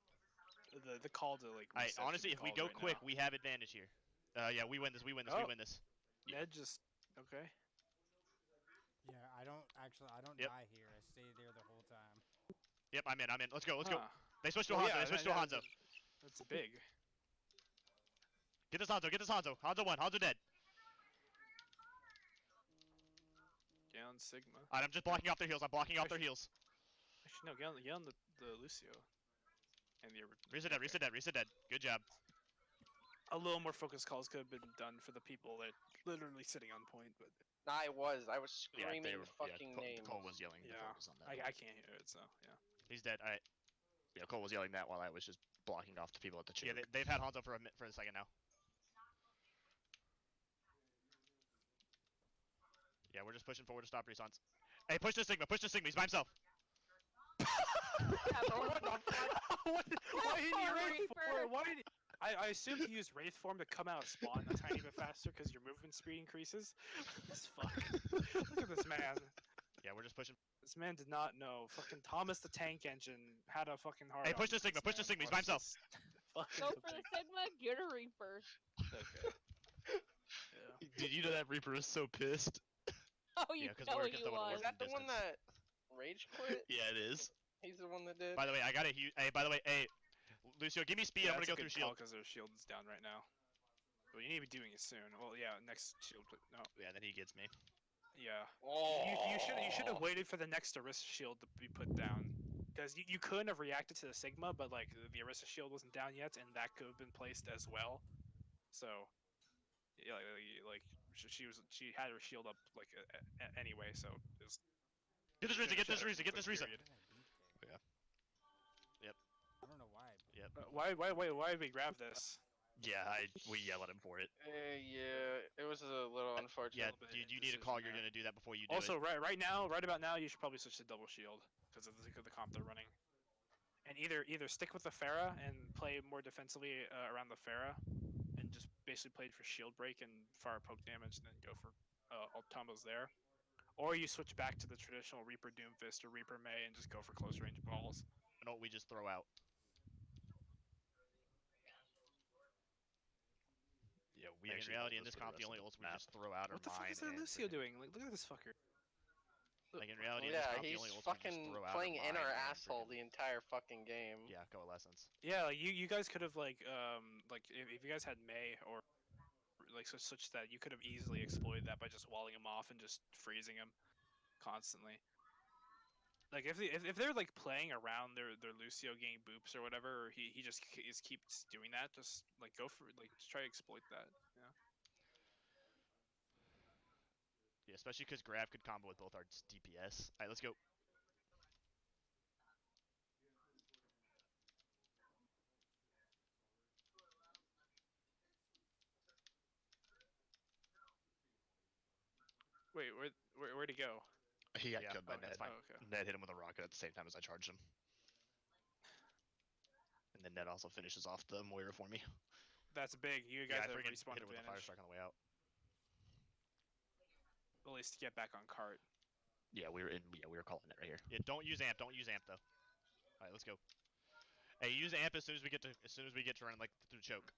The call to like. Alright, reset should honestly, be if we called go right quick, now. we have advantage here. Yeah, we win this, we win this, we Oh. win this. Ned just okay. Yeah, I don't Yep. die here. I stay there the whole time. Yep, I'm in. Let's go, let's go. Huh. They switched to Well, Hanzo, yeah, they switched to Hanzo. That's big. Get this Hanzo, get this Hanzo. Hanzo won, Hanzo dead. Get on Sigma. Alright, I'm just blocking off their heals, I'm blocking off their heals. Actually, no, get on the Lucio. And the Risa dead, Risa dead, Risa dead. Good job. A little more focused calls could have been done for the people that literally sitting on point, but I was Yeah, screaming they were. fucking Yeah, names. Cole was yelling. yeah, before it was on that. I can't hear it, so yeah. He's dead, alright. Yeah, Cole was yelling that while I was just blocking off the people at the Yeah, choke. they've had Hanzo for a second now. Yeah, we're just pushing forward to stop respawns. Hey, push the Sigma, he's by himself. What the fuck? Why didn't you Poor Wraith Reaper. form? Why did I assumed he used Wraith form to come out of spawn a tiny bit faster because your movement speed increases. This fuck. Look at this man. Yeah, we're just pushing. This man did not know. Fucking Thomas the Tank Engine had a fucking hard. Hey, on push the this Sigma, push the man. Sigma, he's by Watch himself. this. Fucking Go for the Sigma, get a Reaper. Okay. Yeah. Did you know that Reaper was so pissed? Oh, you Yeah, 'cause know Moira he gets over the was. Is that the one distance. that rage quit? Yeah, it is. He's the one that did. By the way, I got a huge. Hey, by the way, hey, Lucio, give me speed. I'm gonna go through shield. because their shield is down right now. But you need to be doing it soon. Well, yeah, next shield. No, Yeah, then he gets me. yeah. Oh. You should have waited for the next Orisa shield to be put down. Because you couldn't have reacted to the Sigma, but like the Orisa shield wasn't down yet, and that could have been placed as well. So, yeah, like she had her shield up like anyway. So it was. Get this Risa, get this Shut up, Risa, get this Risa. period. Yep. I don't know why. Yep. Why did we grab this? Yeah, we yell at him for it. Yeah, it was a little unfortunate. Yeah, bit dude, you need a indecision call. You're there. gonna do that before you do Also, it. right about now, you should probably switch to double shield because of the comp they're running, and either stick with the Pharah and play more defensively around the Pharah, and just basically play for shield break and fire poke damage, and then go for all combos there, or you switch back to the traditional Reaper Doomfist or Reaper May and just go for close range balls. You know what we just throw out? Yeah, we Like, in actually reality, hold in this for the comp, the rest only of ults we map. just throw out are What the fuck mine is that and Lucio freaking- doing? Like, look at this fucker. Like in reality, in Yeah, this comp, the he's only ults we just fucking throw out playing are in mine our and asshole freaking- the entire fucking game. Yeah, coalescence. Yeah, like you guys could have like if you guys had May or like such that you could have easily exploited that by just walling him off and just freezing him constantly. Like if they're like playing around their Lucio getting boops or whatever, or he just keeps doing that, just like go for like just try to exploit that. Yeah. Yeah, especially because Grab could combo with both our DPS. Alright, let's go. Wait, where'd he go? He got Yeah, killed by that's Ned. fine. Oh, okay. Ned hit him with a rocket at the same time as I charged him. And then Ned also finishes off the Moira for me. That's big. You Yeah, guys I have freaking respawn hit him with a fire advantage. strike on the way out. At least get back on cart. Yeah, we were calling it right here. Yeah, don't use amp. Don't use amp though. All right, let's go. Hey, use amp as soon as we get to run like through choke.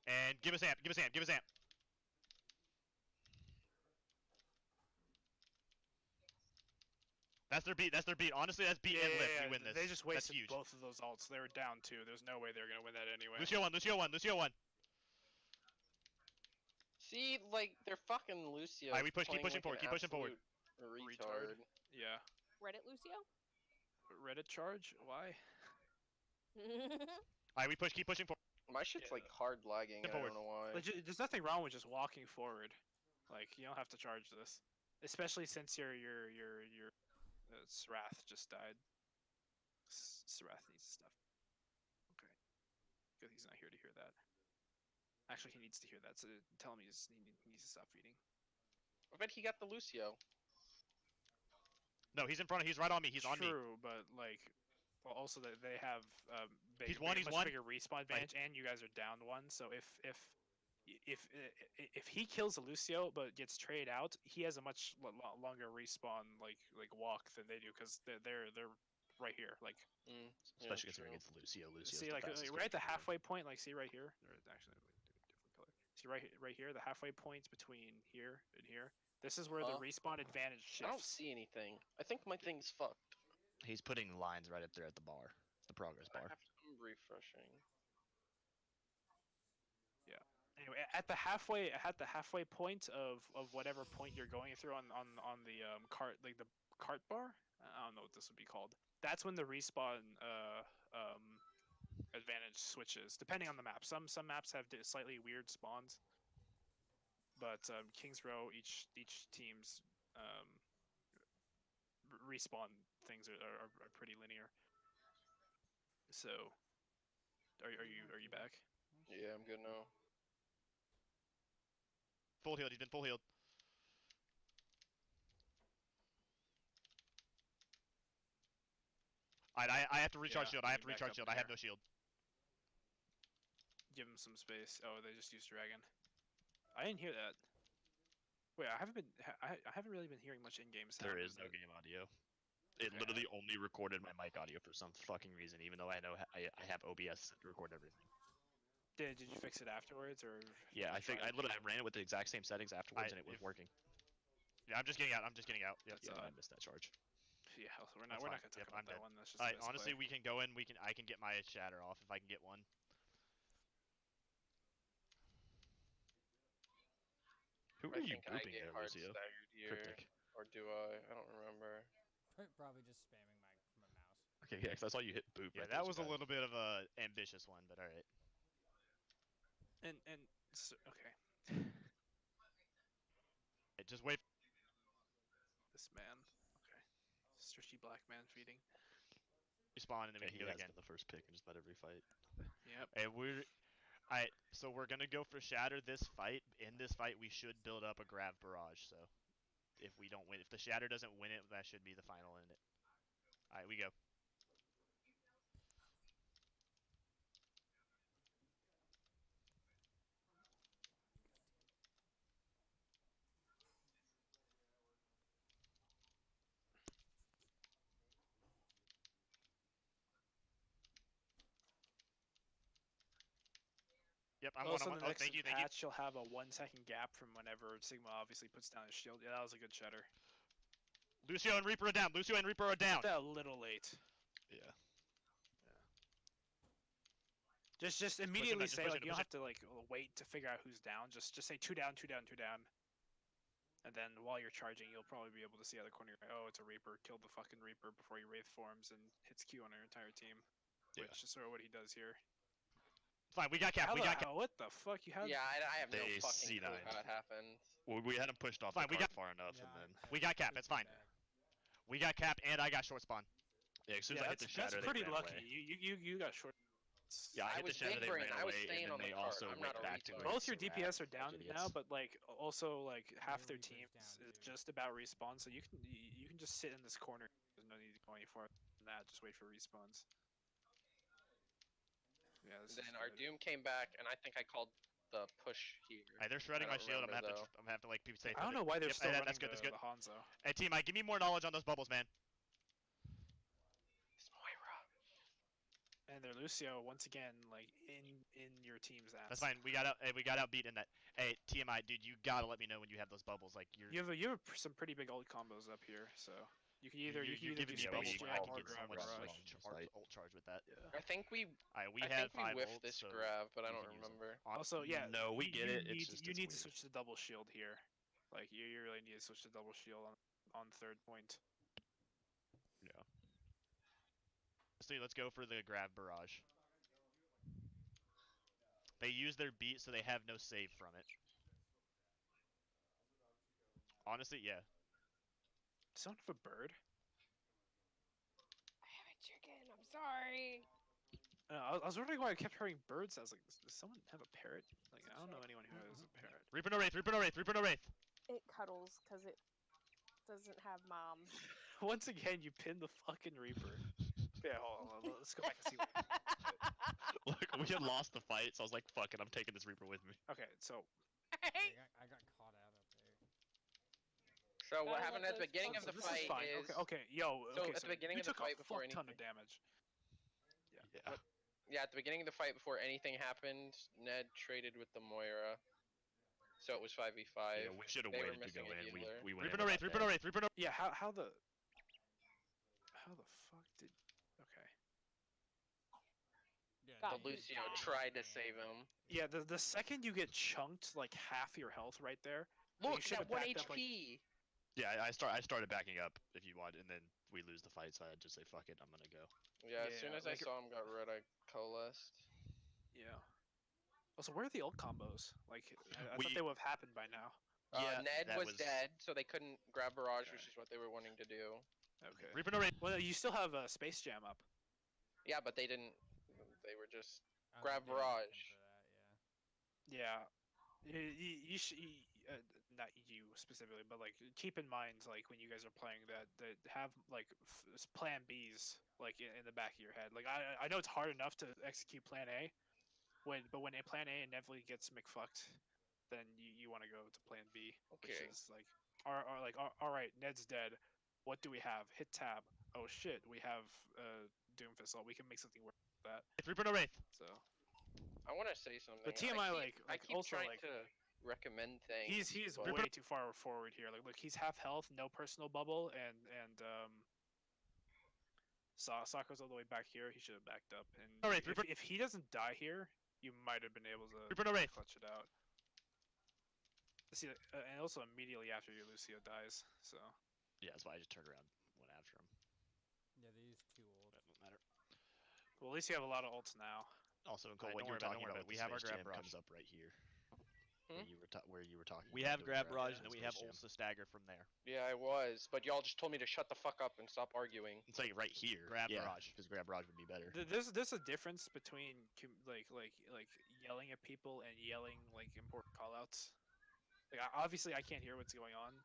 And give us amp. Give us amp. Give us amp. That's their beat. That's their beat. Honestly, that's beat and lift. You win this. They just That's wasted huge. both of those ults. They were down 2. There's no way they're gonna win that anyway. Lucio one. Lucio one. Lucio one. See, like they're fucking Lucio. Alright, we push, keep playing pushing like forward, an keep pushing forward. absolute Retard. Retard. Yeah. Reddit Lucio? Reddit charge? Why? Alright, we push. Keep pushing forward. My shit's Yeah. like hard lagging. I Forward. don't know why. There's nothing wrong with just walking forward. Like you don't have to charge this, especially since your Srath just died. Srath needs stuff. Okay. Good, he's not here to hear that. Actually, he needs to hear that. So tell him he needs to stop feeding. I bet he got the Lucio. No, he's in front of. He's right on me. He's on me. True, but like, well, also that they have He's one, he's much one. bigger respawn advantage, and you guys are down 1. So if he kills Lucio but gets traded out, he has a much longer respawn like walk than they do because they're right here. Like Especially true. considering it's Lucio. Lucio. see like right at the halfway point. Like see right here. Or actually, let me do a different color. See right here, the halfway point between here and here. This is where the respawn advantage shifts. I don't see anything. I think my thing's fucked. He's putting lines right up there at the bar. The progress bar. I'm refreshing. Anyway, at the halfway point of whatever point you're going through on the cart, like the cart bar, I don't know what this would be called. That's when the respawn advantage switches, depending on the map. Some maps have slightly weird spawns, but Kings Row, each team's respawn things are pretty linear. So, are you back? Yeah, I'm good now. Full healed. He's been full healed. Alright, I have to recharge Yeah, shield. I have to back recharge up shield. in I have here. no shield. Give him some space. Oh, they just used dragon. I didn't hear that. Wait, I haven't really been hearing much in-game sound. There is no game audio. It Okay. literally only recorded my mic audio for some fucking reason, even though I know I have OBS to record everything. Did you fix it afterwards, or? Yeah, I think I ran it with the exact same settings afterwards, and it was if- working. Yeah, I'm just getting out. I'm just getting out. Yep. That's Yeah, odd. I missed that charge. Yeah, we're That's not fine. gonna talk Yep, about I'm that dead. one. That's just. Alright, honestly, we can go in. I can get my shatter off if I can get one. Who I are you think I grouping get there, hard Lucio? staggered here, Cryptic. or do I? I don't remember. Probably just spamming my mouse. Okay, yeah, 'cause I saw you hit boop. Yeah, right that there, was so a guys- little bit of a ambitious one, but alright. And so, okay, Just wait. this man. Okay, stretchy black man feeding. Respawn and then we Yeah, can he go has again. been the first pick in just about every fight. Yep. And alright, so we're gonna go for shatter this fight. In this fight, we should build up a grab barrage. So, if we don't win, if the shatter doesn't win it, that should be the final in it. Alright, we go. Yep, I'm Also, one. the Oh, next thank you, thank you. patch, you'll have a 1-second gap from whenever Sigma obviously puts down his shield. Yeah, that was a good shatter. Lucio and Reaper are down. Lucio and Reaper are down. That a little late. Yeah. Just immediately just say push like it, you don't push have to like wait to figure out who's down. Just say 2 down, 2 down, 2 down. And then while you're charging, you'll probably be able to see out of the corner. Oh, it's a Reaper. Kill the fucking Reaper before he Wraith forms and hits Q on our entire team. Yeah. Which is sort of what he does here. Fine, we got cap. How We the got cap. hell? What the fuck? You had? Yeah, I have no They fucking clue C9'd. how it happened. Well, we hadn't pushed off Fine, the we card got- far enough, Yeah, and then We got cap, pushed it's fine. back. We got cap, and I got short spawn. yeah, as soon as Yeah, I hit the that's shatter, they pretty ran lucky. away. You got short. Yeah, I I hit the was shatter, big they brain, ran I was away, staying and on then the they card. also I'm went not a back to retard. go Both your Sarat, DPS are like down idiots. now, but like also like half their Reaper's teams down, is too. just about respawn, so you can just sit in this corner. There's no need to go any farther than that. Just wait for respawns. Yeah, this Then is our good. Doom came back, and I think I called the push here. Hey, they're shredding I my don't shield. I'm remember, gonna have though. to. I'm gonna have to like people say. I don't know why they're Yep, still hey, running that's good. That's good. the Hanzo. Hey, team, Mike, give me more knowledge on those bubbles, man. It's Moira. And they're Lucio once again, like in your team's ass. That's fine. We got out. Hey, we got outbeat in that. Hey, TMI, dude, you gotta let me know when you have those bubbles. Like you're. You have some pretty big ult combos up here, so you can either you can either giving do me a bubble, space bubble. you jam I can or get so grab much rush. like Fight. ult charge with that. Yeah. I think we Alright, we I have think we 5 whiffed ults, this so grab, but I we don't can use 'em. remember. Also, yeah. No, we get it, Need, it's just you it's need to weird. switch to double shield here. Like you really need to switch to double shield on third point. Yeah. Let's go for the grab barrage. They use their beat, so they have no save from it. Honestly, yeah. Sound of a bird? I have a chicken. I'm sorry. I was wondering why I kept hearing birds. I was like, does someone have a parrot? Like, I don't know anyone who has a parrot. Reaper no wraith. Reaper no wraith. Reaper no wraith. It cuddles because it doesn't have mom. Once again, you pinned the fucking Reaper. Yeah, hold on. Let's go back and see. Look, we had lost the fight, so I was like, fuck it, I'm taking this Reaper with me. Okay, so I got caught out up there. So what Gotta happened let at the those beginning of folks- the this is fight fine. is Okay, yo. So Okay, at the beginning you of the took fight a before fuck ton of anything- damage. Yeah. yeah, at the beginning of the fight before anything happened, Ned traded with the Moira. So it was 5v5. Yeah, we should have They were waited to go missing a in. healer. We went Reaper in no without wraith. Reaper no that. wraith. Reaper no. Yeah, how the fuck did? Okay. Yeah, Got The you. Lucio tried to save him. Yeah, the second you get chunked like half your health right there. You Look, should've that 1 backed up, like- HP! Yeah, I started backing up if you want, and then we lose the fight, so I just say, fuck it, I'm gonna go. Yeah, as soon Yeah, as I like- saw him got red, I coalesced. Yeah. Also, where are the ult combos? Like, I We- thought they would have happened by now. Yeah, Ned that was, was- dead, so they couldn't grab Barrage, Okay. which is what they were wanting to do. Okay. Reaper no wraith. Well, you still have Space Jam up. Yeah, but they didn't. They were just. I don't Grab think they were looking Barrage. for that, yeah. Yeah. You should. Not you specifically, but like keep in mind, like when you guys are playing that have like plan Bs like in the back of your head. Like I know it's hard enough to execute plan A, but when plan A inevitably gets McFucked, then you want to go to plan B, which Okay. is like, all right, Ned's dead. What do we have? Hit tab. Oh shit, we have Doomfist. We can make something work with that. Reaper no wraith. So I want to say something. But TMI, I like keep also trying like to recommend things. he's but- way too far forward here. Like look, he's half health, no personal bubble, and Sakura's all the way back here. He should have backed up. And All right, if he doesn't die here, you might have been able to Reaper no wraith. clutch it out. See, and also immediately after your Lucio dies. So Yeah, that's why I just turned around, went after him. Yeah, they used 2 ult. That won't matter. well, at least you have a lot of ults now. Also, Alright, Cole, what don't you were worry about it, talking don't worry about, about it. with We the have our Space grab Jam barrage. comes up right here. Hmm? Where you were talking. We about have doing grab grab barrage, and and then we Space have Jam. ults to stagger from there. Yeah, I was, but y'all just told me to shut the fuck up and stop arguing. It's like right here. Grab yeah, barrage. because grab barrage would be better. There's a difference between like yelling at people and yelling like important callouts. Like obviously I can't hear what's going on.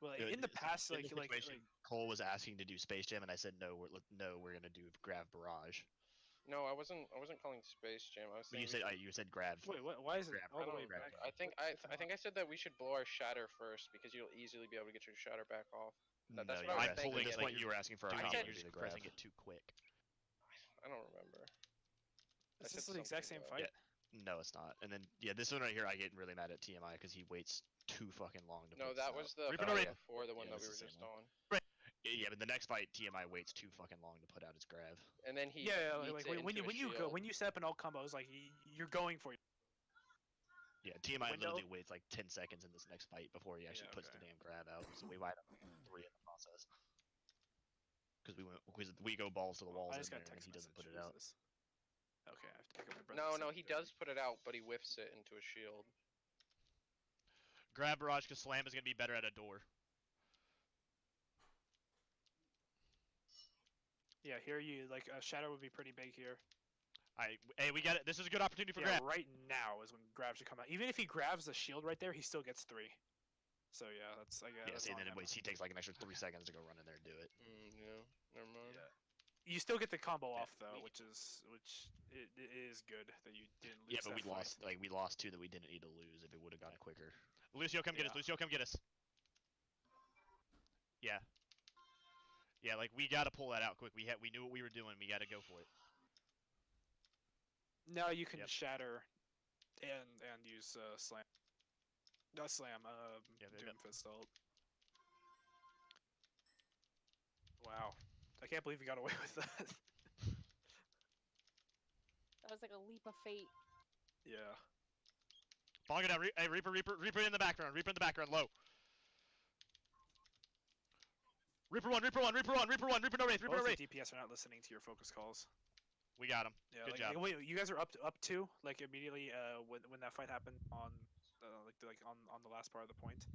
Well, Yeah, in the it's- past, in like the like situation, Cole was asking to do Space Jam, and I said no. We're gonna do grab barrage. No, I wasn't calling Space Jam. I was But saying. you said grab. wait, why is it Grab, all the I way don't- back? I think I said that we should blow our shatter first because you'll easily be able to get your shatter back off. No, that's you what I were was asking- thinking, At this like, point, you were asking for a Dude, I combo said- to you're do just the pressing grab. it too quick. I don't remember. I Is this said the exact same something, fight? No, it's not. And then yeah, this one right here, I get really mad at TMI because he waits too fucking long to. No, put this that out. was the Reaper no fight wraith. before the one Yeah, that we it's were the same just on. Yeah, but the next fight, TMI waits too fucking long to put out his grab. And then he Yeah, yeets like it when into you his go shield. when you set up an alt combo, it's like you're going for it. Yeah, TMI Window? literally waits like 10 seconds in this next fight before he actually Yeah, puts okay. the damn grab out. So we wind up 3 in the process. Because we go balls to the walls I in just there got a and text he doesn't put message. it Who's out. this? Okay, I have to pick up my brother. No, he does put it out, but he whiffs it into a shield. Grab barrage because slam is gonna be better at a door. Yeah, here you like shadow would be pretty big here. Hey, we got it. This is a good opportunity for Yeah, grab. right now is when grab should come out. Even if he grabs the shield right there, he still gets 3. So yeah, that's I guess. Yeah, that's see, on then it him. waits. He takes like an extra 3 seconds to go run in there and do it. Yeah, never mind. Yeah. You still get the combo Yeah, off though, we- which it is good that you didn't lose. Yeah, but that we fight. lost. Like we lost 2 that we didn't need to lose if it would have gone quicker. Lucio, come get us. Yeah. Lucio, come get us. Yeah. Yeah, like we gotta pull that out quick. We knew what we were doing. We gotta go for it. Now you can Yep. shatter and use slam. Not slam. Yeah, Doom Fist ult. Wow, I can't believe you got away with that. That was like a leap of fate. Yeah. Bong it out. Hey, Reaper in the background. Reaper in the background. Low. Reaper 1. Reaper no wraith. Reaper no Both wraith. the DPS are not listening to your focus calls. We got him. Yeah. Good like, job. Wait, you guys are up 2 like immediately when that fight happened on like on the last part of the point.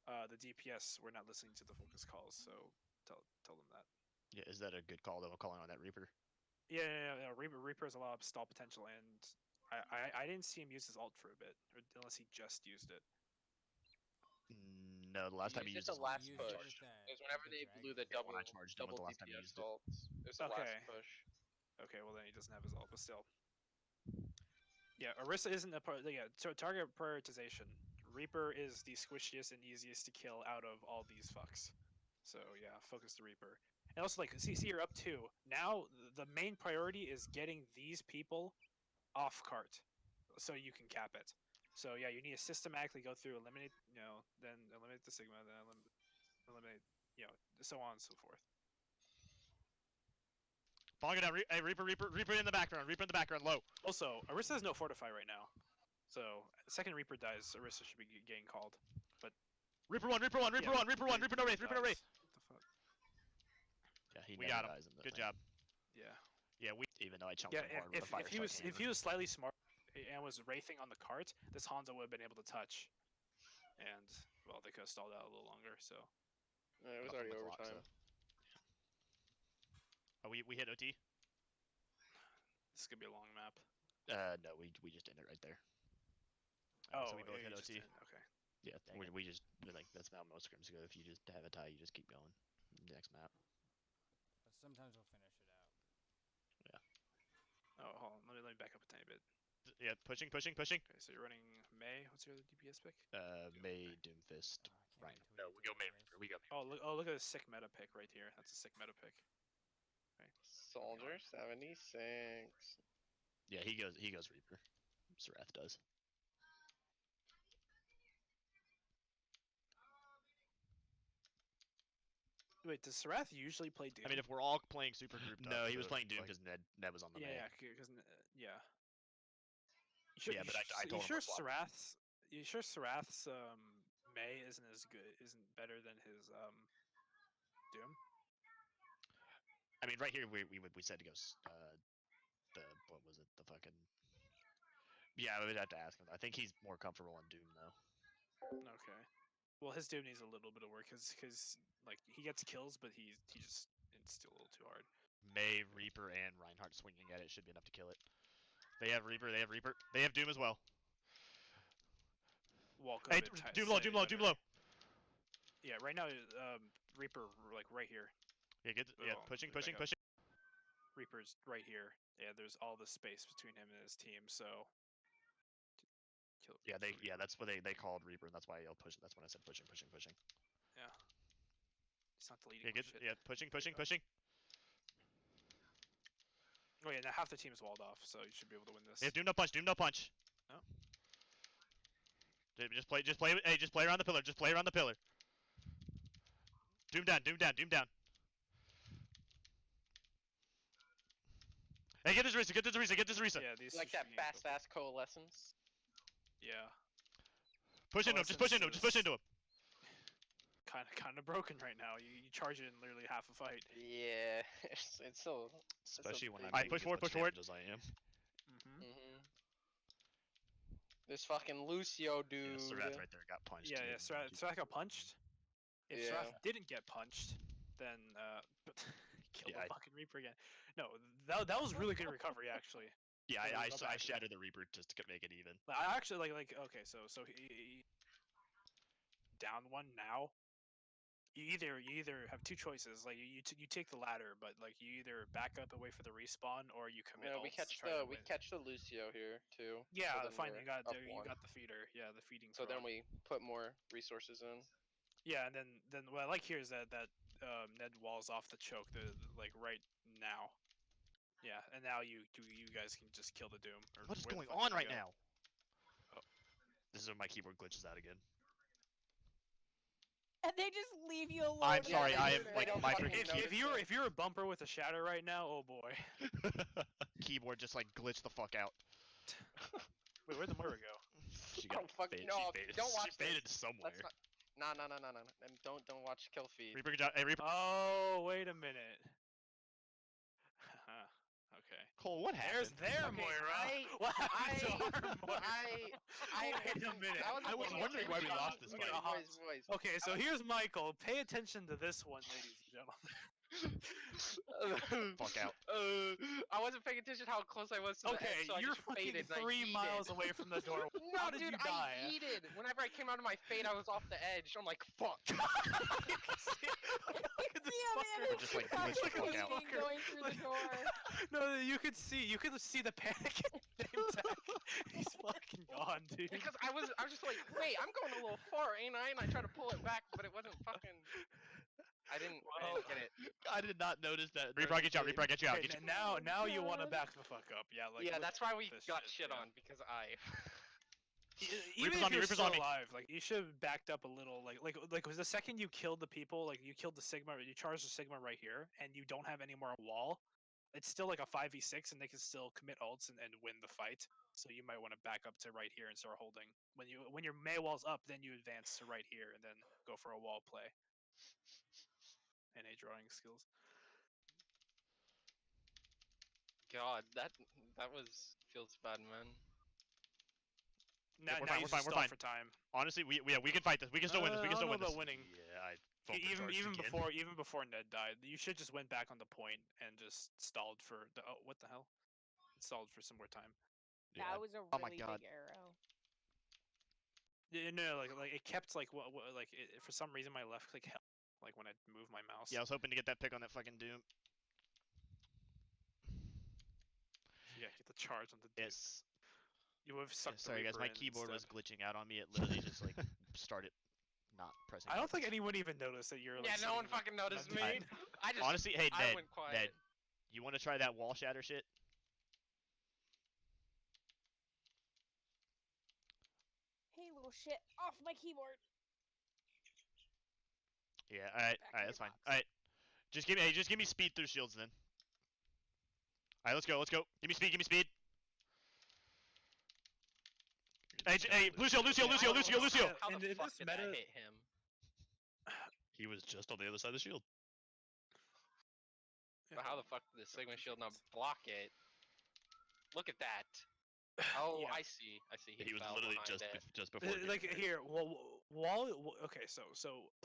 The DPS were not listening to the focus calls, so tell them that. Yeah, is that a good call though? Calling on that Reaper. Yeah. Reaper has a lot of stall potential, and I didn't see him use his ult for a bit, unless he just used it. No, the last time he used used it the last Used push. with It was whenever they blew the Yeah, when double I charged him with the last time he DPS used it. ults. It was the Okay. last push. Okay, well then he doesn't have his ult, but still. Yeah, Orisa isn't a part. Yeah, so target prioritization. Reaper is the squishiest and easiest to kill out of all these fucks. So yeah, focus the Reaper. And also, like, see, you're up 2. Now the main priority is getting these people off cart, so you can cap it. So yeah, you need to systematically go through, eliminate, then eliminate the Sigma, then eliminate, so on and so forth. Bong it out. Hey, Reaper in the background. Reaper in the background. Low. Also, Orisa has no fortify right now, so the second Reaper dies, Orisa should be getting called. Reaper 1. Reaper no wraith. Reaper no wraith. What the fuck? Yeah, he We never got him. dies in the Good thing. job. Yeah. Yeah, we. Even though I chunked Yeah, him hard with a fire if he was slightly smart and was wraithing on the cart, this Hanzo would have been able to touch, and well, they could have stalled out a little longer. So It was already overtime. Oh, we hit OT. this could be a long map. No, we just ended it right there. So we both yeah, hit you just OT. did, okay. Yeah, Dang we just like that's how most scrims go. If you just have a tie, you just keep going. Next map. But sometimes we'll finish it out. Oh, hold on. Let me back up a tiny bit. Yeah, pushing. Okay, so you're running May. What's your other DPS pick? May Doomfist. Oh, I Right. can't wait till we get to the race. We go. Oh, look at this sick meta pick right here. That's a sick meta pick. Soldier 76. Yeah, he goes Reaper. Sarath does. Wait, does Sarath usually play Doom? I mean, if we're all playing super grouped up. No, he was so, playing Doom like- because Ned was on the yeah, May. because yeah. You sure, Yeah, but I you told him sure we're swapping. Sarath's May isn't better than his Doom? I mean, right here we said to go. What was it? The fucking. Yeah, I would have to ask him. I think he's more comfortable on Doom though. Okay. Well, his Doom needs a little bit of work because like he gets kills, but it's still a little too hard. May, Reaper, and Reinhardt swinging at it should be enough to kill it. They have Reaper. They have Doom as well. Walk Hey, Doom low. Yeah, right now, Reaper like right here. Yeah, Oh, pushing. let me back up. Reaper's right here. Yeah, there's all the space between him and his team, so. Kill Yeah, Reaper. that's what they called Reaper, and that's why I'll push. That's when I said pushing. Yeah. He's not deleting. Yeah, my shit. pushing. Oh yeah, now half the team's walled off, so you should be able to win this. They have Doom no punch. Oh. Just play. Hey, just play around the pillar. Doom down. Hey, get this Risa. Yeah, these Like two that should be fast coalescence. Yeah. Push into him. Just push into him. kind of broken right now. You charge it in literally half a fight. Yeah, it's so. Especially when I'm Alright, making push forward, as much push forward. damage as I am. Mm-hmm. This fucking Lucio Yeah, dude. Serath right there got punched. Yeah, too, yeah. and Serath got punched. If Yeah. Serath didn't get punched, then kill Yeah, the fucking Reaper again. No, that was really good recovery actually. Yeah, Yeah, I go back to that. shattered the Reaper just to make it even. Like, I actually like okay, so he down one now. You either have two choices. Like you take the latter, but like you either back up and wait for the respawn, or you commit. No, we ults to catch try to we win. catch the Lucio here too. Yeah, so then fine. we're You got up you one. got the feeder. Yeah, the feeding. So then throne. we put more resources in. Yeah, and then what I like here is that Ned walls off the choke like right now. Yeah, and now you guys can just kill the Doom. Or What is where the going fuck on did right he go? now? Oh. This is when my keyboard glitches out again. And they just leave you alone. I'm in sorry, the I am corner. like don't my fucking freaking know. If you're a bumper with a shatter right now, oh boy. Keyboard just like glitched the fuck out. Wait, where'd the Moira go? She Oh, got fuck, baited. no, She baited. don't She watch this. baited somewhere. That's not. No. And don't watch kill feed. Reaper, good job. Hey, Reaper. Oh, wait a minute. Okay. Cole, what happened? There's their Okay, Moira. I- What happened to our Moira? Wait a minute. I was wondering why we lost this Okay, fight. boys. Okay, so here's Michael. Pay attention to this one, ladies and gentlemen. Fuck out. I wasn't paying attention how close I was to the Okay, edge, so I you're just fucking faded and I 3 miles yeeted. away from the door. No, How did dude, you die? I yeeted. Whenever I came out of my fade, I was off the edge. I'm like, fuck. Look at this Yeah, fucker. man, Just, like, it's glitched the fuck bleeding out. going through the door. No, you could see the panic in name tag. He's fucking gone, dude. Because I was just like, wait, I'm going a little far, ain't I? And I tried to pull it back, but it wasn't fucking. I didn't get it. I did not notice that. Reaper, I'll get you out. Reaper, I'll get you out. Okay, Get you... now you want to back the fuck up, yeah? Like Yeah, look that's why we this got shit, shit yeah. on because I. Even Reaper's if on me, you're Reaper's still on me. alive, like you should have backed up a little. Like was the second you killed the people, like you killed the Sigma, you charged the Sigma right here, and you don't have any more wall. It's still like a 5v6, and they can still commit ults and win the fight. So you might want to back up to right here and start holding. When your Mei wall's up, then you advance to right here and then go for a wall play. NA drawing skills. God, that feels bad, man. Now, we're now fine, you we're fine, just we're stall fine. for time. Honestly, we can fight this. We can still win this. We can I still don't win know this. about winning. Yeah, I focus Even again. before Ned died, you should just went back on the point and just stalled for the what the hell? Stalled for some more time. Yeah, That was a Oh my really God. big arrow. Yeah, no, like it kept like what like for some reason my left click held like when I moved my mouse. Yeah, I was hoping to get that pick on that fucking Doom. Yeah, get the charge on the. Yes. You would have Yeah, sucked. sorry the guys, Reaper my in keyboard was instead. glitching out on me. It literally just like started not pressing. I don't think buttons. anyone even noticed that you're. Like, Yeah, no one sitting fucking noticed on me. the- I just Honestly, hey I Ned, went quiet. you want to try that wall shatter shit? Hey, little shit, off my keyboard. Yeah. Back All right. in All right. your That's fine. box. All right. Just give me speed through shields then. All right. Let's go. Let's go. Give me speed. Give me speed. Hey, Lucio, Lucio, Yeah, Lucio, I don't Lucio, know Lucio. How And the in fuck this did meta- I hit him? He was just on the other side of the shield. But how the fuck did the Sigma shield not block it? Look at that. Oh, Yeah. I see. He was fell literally behind it. just before. Like getting hit. here, okay, so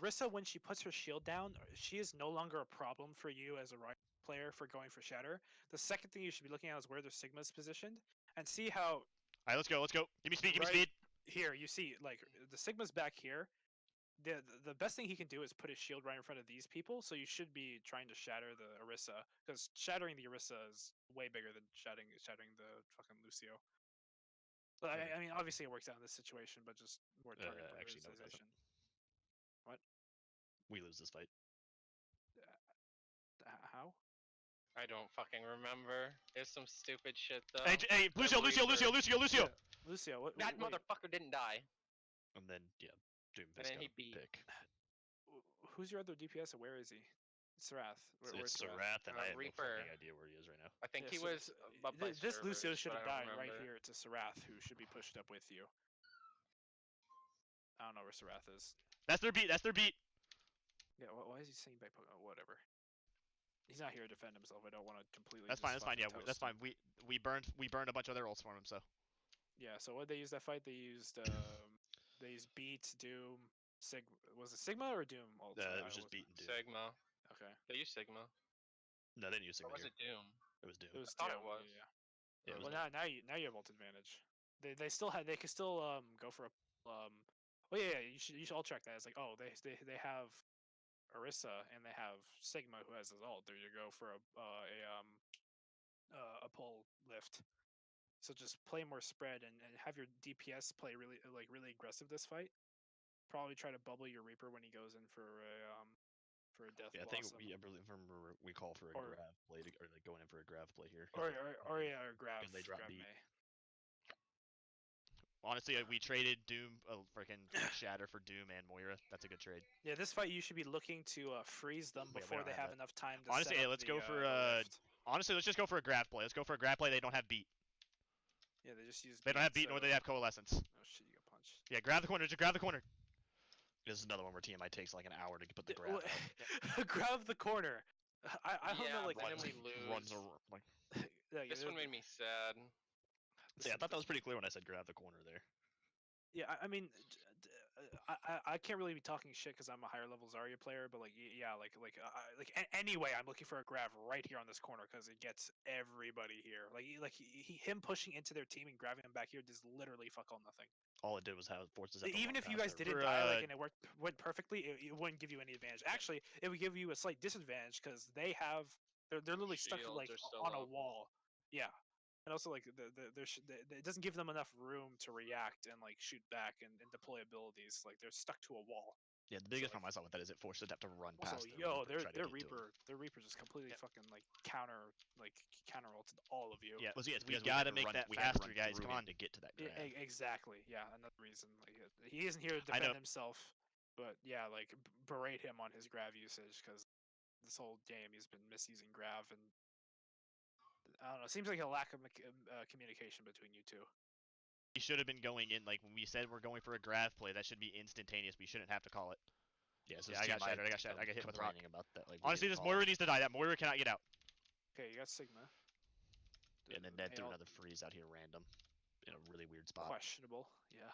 Rissa, when she puts her shield down, she is no longer a problem for you as a right player for going for shatter. The second thing you should be looking at is where their Sigma's positioned, and see how All right. Let's go. Let's go. Give me speed. Give me Right. speed. here you see like the Sigma's back here. The best thing he can do is put his shield right in front of these people, so you should be trying to shatter the Orisa, because shattering the Orisa is way bigger than shattering the fucking Lucio. But I mean, obviously it works out in this situation, but just more target actually, no, it doesn't. prioritization. We lose this fight. How? I don't fucking remember. There's some stupid shit though. Hey, Lucio, Lucio, Lucio, Lucio, Lucio. Lucio, what? That wait, motherfucker didn't die. And then Doom. And then he beat. Pick. Who's your other DPS, and where is he? Serath. It's where's Serath, and I have Reaper. no fucking idea where he is right now. I think Yeah, he so- was so, up by this Lucio servers, should but have I don't died right remember. here to Serath, who should be pushed up with you. I don't know where Serath is. That's their beat. That's their beat. Yeah, why is he saying back? Oh, whatever. He's not here to defend himself. I don't want to completely. That's fine. just That's fine. Yeah, fucking that's toast fine. him. We burned a bunch of other ults for him. So Yeah. So what they used that fight? They used Beat, Doom, Sigma. Was it Sigma or Doom? Ults? It I was just wasn't- beaten Doom. Sigma. Okay. They use Sigma. No, they didn't use Or Sigma was here. it Doom? It was Doom. It was thought it Doom, was. Yeah. Yeah, it was Well, now you have ult advantage. They still had they could still go for a Oh yeah, you should all check that. It's like they have Orisa and they have Sigma who has his ult. There you go for a pull lift. So just play more spread and have your DPS play really aggressive this fight. Probably try to bubble your Reaper when he goes in for a death Yeah, I think blossom. I remember we call for a Or- grav play or like going in for a grav play here. or grab they drop grab beat. Mei. honestly, we traded Doom, freaking Shatter for Doom and Moira. That's a good trade. Yeah, this fight you should be looking to freeze them We before don't they have have that. enough time to Honestly, set hey, up let's go for, the lift. Honestly, let's just go for a grav play. Let's go for a grav play. They don't have beat. Yeah, they just use. They don't have beat, beat nor so- they have coalescence. Oh shit, you got punched. Yeah, grab the corner. Just grab the corner. This is another one where TMI takes like an hour to put the Yeah, grav. grab the corner. I don't Yeah, know, like but then runs, we lose. runs like. like, This one made me sad. Yeah, I thought that was pretty clear when I said grab the corner there. Yeah, I mean, I can't really be talking shit because I'm a higher level Zarya player, but like anyway, I'm looking for a grab right here on this corner because it gets everybody here. Him pushing into their team and grabbing them back here does literally fuck all nothing. All it did was have forces. Have to Even run if you past guys their- didn't For, die and it went perfectly, it wouldn't give you any advantage. Actually, it would give you a slight disadvantage because they're literally stuck Shields like are still on a up. wall. Yeah, and also like it doesn't give them enough room to react and like shoot back and deploy abilities. Like they're stuck to a wall. Yeah, the biggest like- problem I saw with that is it forces them to have to run Also, past. their Reaper just completely fucking like counter ulted all of you. Yeah, Well, yes, we because had gotta to make run- that we had to faster, run guys. through Come him on. to get to that Yeah, grab. exactly. Yeah, another reason. Like he isn't here to I know. defend himself, but yeah, like berate him on his grav usage because this whole game he's been misusing grav and I don't know. Seems like a lack of communication between you two. We should have been going in like when we said we're going for a grav play. That should be instantaneous. We shouldn't have to call it. Yeah, so Yeah, I got TMI shattered, I got shattered, I got hit with a rock. complaining about that. Like, we Honestly, didn't this call Moira it. needs to die. That Moira cannot get out. Okay, you got Sigma. And then Ned threw Hail- another freeze out here random, in a really weird spot. questionable. Yeah.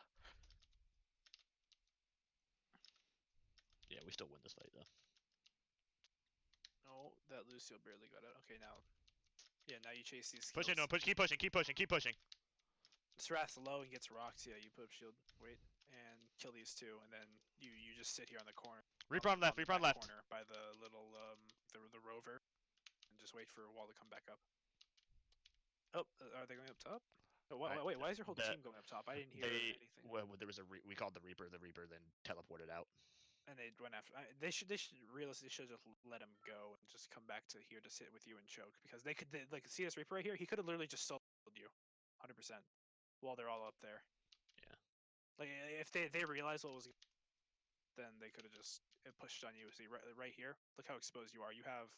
Yeah, we still win this fight though. No, that Lucio barely got out. Okay, now. Yeah, now you chase these. Push it, no, kills. keep pushing, keep pushing, keep pushing. Srath's low and gets rocked. Yeah, you put up shield. Wait, and kill these two, and then you just sit here on the corner. Reaper on left, the Reaper on back left. corner by the little the rover, and just wait for a wall to come back up. Oh, are they going up top? Oh, wait, why is your whole The- team going up top? I didn't hear They anything. well, there was we called the Reaper then teleported out. And they went after. They should realistically should just let him go and just come back to here to sit with you and choke because they could like see this Reaper right here. He could have literally just soloed you, 100%, while they're all up there. Yeah. Like if they realized what was, then they could have just pushed on you. See right here, look how exposed you are. You have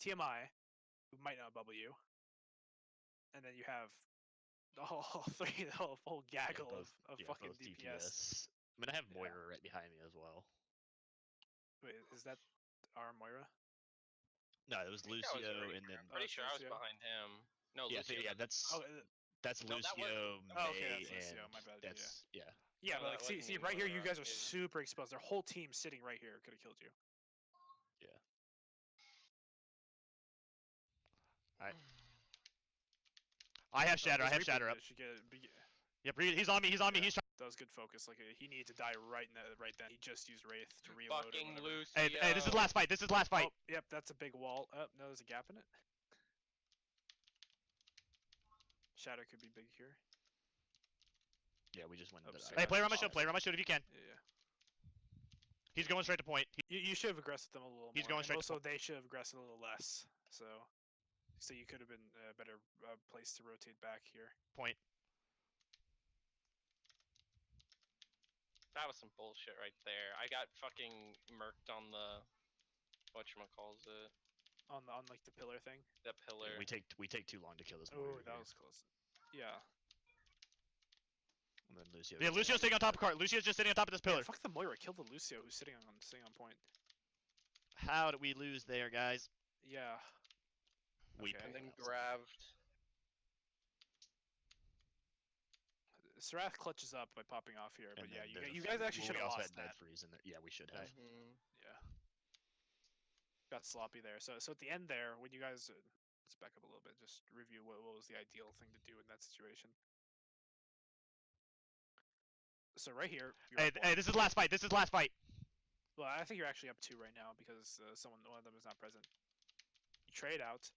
TMI, who might not bubble you, and then you have the whole three, the whole gaggle of fucking both DPS. I mean, I have Yeah. Moira right behind me as well. Wait, is that our Moira? No, it was I think that was Lucio, Reaper. and then I'm pretty it's sure I was Lucio? behind him. No, yeah, Lucio. yeah, that's Oh, No, that was- Lucio, May, oh, okay, that's Lucio. and My bad. that's yeah. Yeah, No, but like, that see, wasn't right here, you Moira, guys are it was- super exposed. Their whole team sitting right here could have killed you. I have Shatter, I This have Reaper Shatter up. should get Yep, he's on me, he's on me, Yeah. he's trying. That was good focus. Like he needed to die right then. He just used Wraith to reload. or Fucking whatever. Lucio. Hey, this is last fight, this is last fight. Oh, yep, that's a big wall. Oh, no, there's a gap in it. Shatter could be big here. Yeah, we just went Oh, into sorry. I Hey, got play around my shield, five. play around my shield if you can. Yeah. He's going straight to point. You should have aggressed them a little He's more. going and straight to also, they should have aggressed a little less. So you could have been a better place to rotate back here. Point. That was some bullshit right there. I got fucking murked on the whatchamacallit, On like the pillar thing. the pillar. We take too long to kill this. Oh, Moira that here. was close. Yeah. And then Lucio. Yeah, just Lucio's went sitting on top of cart. Lucio's just sitting on top of this Yeah, pillar. fuck the Moira. Kill the Lucio who's sitting on point. How did we lose there, guys? Yeah. We Okay. And then pulled out. grabbed. Sarath clutches up by popping off here, but And yeah, then there's a you guys actually well, should we have also lost had Ned that. freeze in there. Yeah, we should have. Mhm. Yeah. Got sloppy there. So at the end there, when you guys let's back up a little bit, just review what was the ideal thing to do in that situation. So right here, you're Hey, up hey, one. this is last fight. This is last fight. Well, I think you're actually up 2 right now because one of them is not present. You trade out,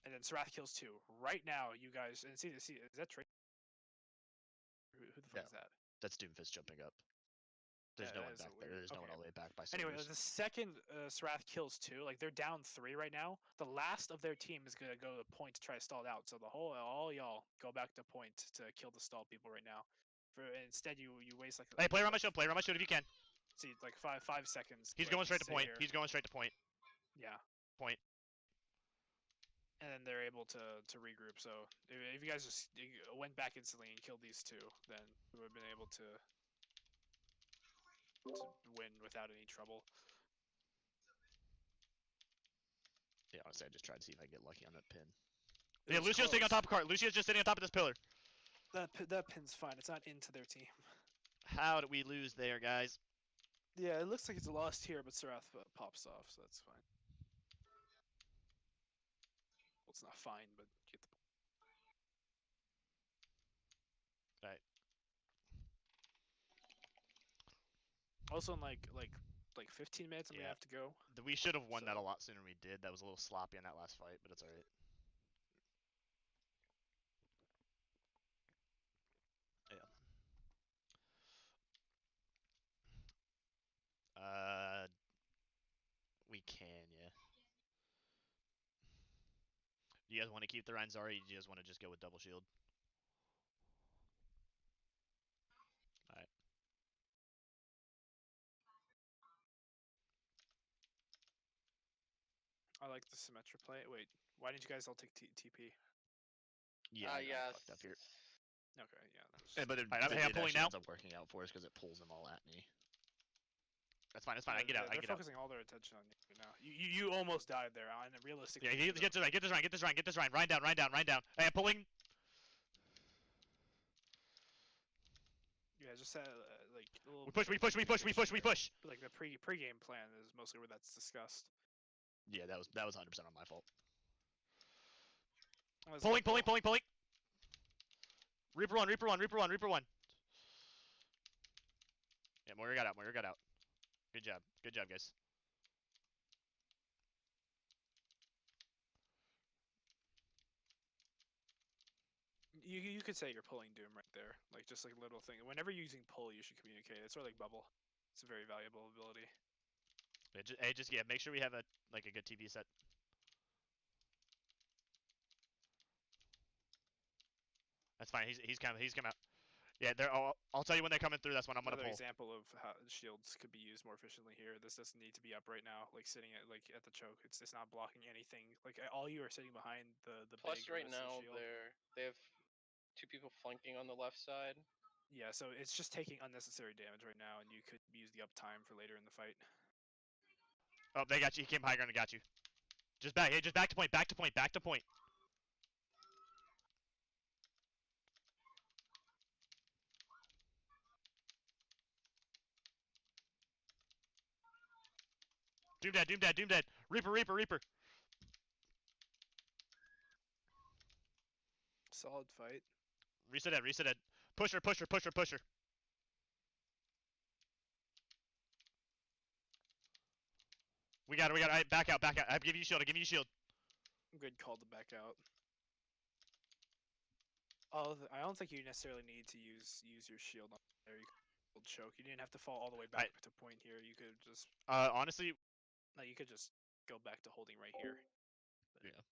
and then Sarath kills 2. Right now, you guys and see is that trade? Who the fuck No. is that? That's Doomfist jumping up. There's Yeah, no that one is a back there. weird- There's no one okay. all the way back by Anyway, servers. the second Sarath kills 2, like they're down 3 right now. The last of their team is gonna go to point to try to stall it out. So all y'all go back to point to kill the stall people right now. Instead, you waste like. Hey, play around my shield. Play around my shield if you can. See, like 5 seconds. He's like, going straight to sit point. here. He's going straight to point. Yeah. Point. And then they're able to regroup. So if you guys just went back instantly and killed these 2, then we would have been able to win without any trouble. Yeah, honestly, I just tried to see if I can get lucky on that pin. It Yeah, was Lucio's sitting on close. top of cart. Lucio's just sitting on top of this pillar. That pin's fine. It's not into their team. How did we lose there, guys? Yeah, it looks like it's lost here, but Sarath pops off, so that's fine. Well, it's not fine, but you get the point. Right. Also, in like 15 minutes, I'm Yeah. gonna have to go. We should have won that a So- lot sooner than we did. That was a little sloppy on that last fight, but it's alright. We can, yeah. Do you guys want to keep the Reinzari, or do you guys want to just go with double shield? Alright. I like the Symmetra play. Wait, why didn't you guys all take TP? Yeah, I yeah. fucked up here. Okay, yeah. that was- Yeah, but it, Alright, it hey, I'm did pulling actually now. ends up working out for us because it pulls them all at me. That's fine. That's fine. I yeah, can get out. I They're can get out. focusing all their attention on you right now. You almost died there, and realistically. Yeah, you get this Ryan. Get this Ryan. Get this Ryan. Get this Ryan. Ryan down. Ryan down. Ryan down. Hey, I'm pulling. Yeah, just like a little We push. We push. We push. We push. We push. But like the pre-game plan is mostly where that's discussed. Yeah, that was 100% on my fault. I was Pulling. like, Pulling. well, Pulling. Pulling. Reaper one. Reaper one. Reaper one. Reaper one. Yeah, Moira got out. Moira got out. Good job. Good job, guys. You could say you're pulling Doom right there, like just like little thing. Whenever you're using pull, you should communicate. It's sort of like bubble. It's a very valuable ability. Hey, just yeah. Make sure we have a good TV set. That's fine. He's come out. Yeah, I'll tell you when they're coming through. That's when I'm gonna Another pull. example of how shields could be used more efficiently here. This doesn't need to be up right now, like sitting at the choke. It's not blocking anything. Like all you are sitting behind the Plus, big right versus now shield. they have 2 people flanking on the left side. Yeah, so it's just taking unnecessary damage right now, and you could use the uptime for later in the fight. Oh, they got you. He came high ground and got you. Just back. Hey, just back to point. Back to point. Back to point. Doom dead. Doom dead. Doom dead. Reaper. Reaper. Reaper. Solid fight. Reset it. Reset it. Pusher. Pusher. Pusher. Pusher. We got it. We got it. Right, back out. Back out. I give you shield. I give you shield. Good call to back out. Oh, I don't think you necessarily need to use your shield on there. You could choke. You didn't have to fall all the way back to point here. You could just Honestly, no. You could just go back to holding right here. But Yeah.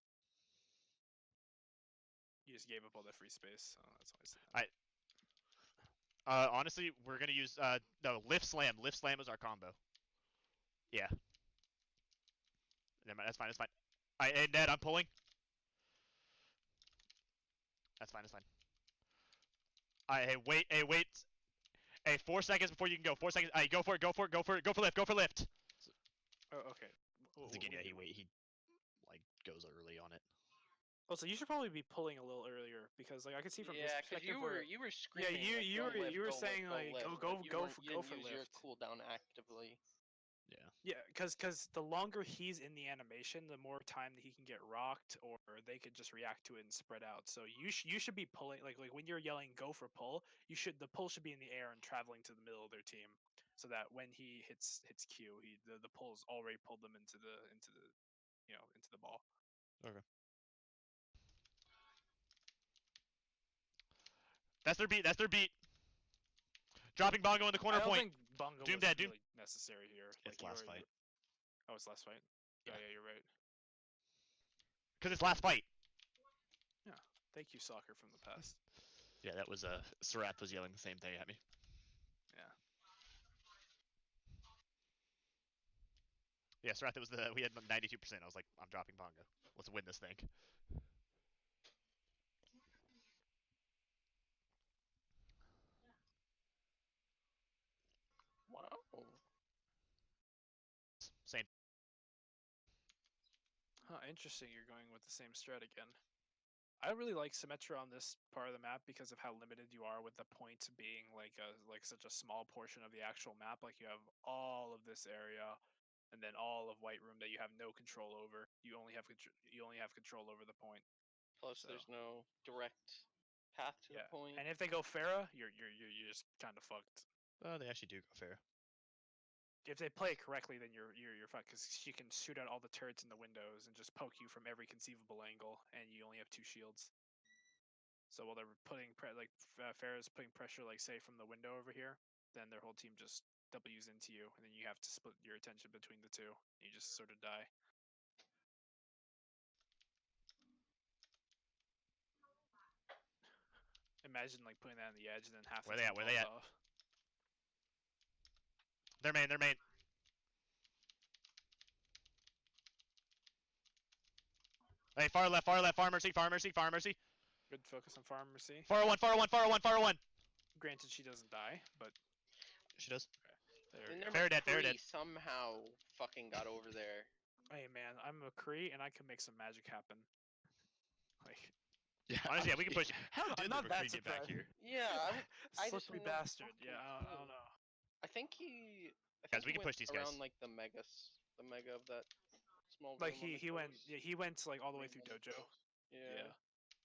You just gave up all that free space, so that's why I said that. honestly, we're gonna use no lift slam. Lift slam is our combo. Yeah. Never mind, that's fine. That's fine. Hey Ned, I'm pulling. That's fine. That's fine. Hey, wait. Hey, wait. Hey, 4 seconds before you can go. 4 seconds. Hey, go for it. Go for it. Go for it. Go for lift. Go for lift. So Oh, okay. I was thinking, yeah, he like goes early on it. Oh, so you should probably be pulling a little earlier because, like, I could see from his Yeah, because perspective you where were screaming. you like, you "Don't were lift, you were don't lift, saying don't like lift," go but you go weren't- for you go didn't for use lift. your cooldown actively. Yeah. Yeah, because the longer he's in the animation, the more time that he can get rocked, or they could just react to it and spread out. So you should be pulling like when you're yelling go for pull, the pull should be in the air and traveling to the middle of their team, so that when he hits Q, the pull's already pulled them into the into the ball. Okay. That's their beat. That's their beat. Dropping Bongo in the corner I don't point. think Bongo Doom was dead, Doom. really necessary here. It's you last already- fight. Oh, it's last fight. Yeah. Oh, yeah, you're right. Because it's last fight. Thank you, soccer from the past. Yeah, that was Sarath was yelling the same thing at me. Yeah. Yeah, Sarath, it was we had 92%. I was like, I'm dropping Bongo. Let's win this thing. Wow. Same. Huh, interesting. You're going with the same strat again. I really like Symmetra on this part of the map because of how limited you are with the point being like such a small portion of the actual map. Like you have all of this area, and then all of White Room that you have no control over. You only have control over the point. Plus, So- there's no direct path to Yeah. the point. And if they go Pharah, you're just kind of fucked. Oh, they actually do go fair. If they play it correctly, then you're fucked because she can shoot out all the turrets in the windows and just poke you from every conceivable angle, and you only have 2 shields. So while they're putting Pharah's putting pressure, like say from the window over here, then their whole team just W's into you, and then you have to split your attention between the two. And you just sort of die. Imagine like putting that on the edge and then half Where the they team at? Where they falls at? off. They're main. They're main. Hey, far left, far left, far mercy, far mercy, far mercy. Good focus on Pharmacy. 401, 401, 401, 401. Granted, she doesn't die, but She does. there And we their go. Fair dead, fair McCree dead. somehow fucking got over there. Hey man, I'm a McCree and I can make some magic happen. Like, Yeah, honestly, yeah, we can push. How I'm did not the that McCree get back surprised. here? Yeah, I just slippery don't know bastard. fucking Yeah, I clue. don't know. I think he. Guys, we he can went push these around guys. like the mega of that small. Like room on he the went coast. yeah, he went like all the way through Main one on the Dojo. coast. Yeah.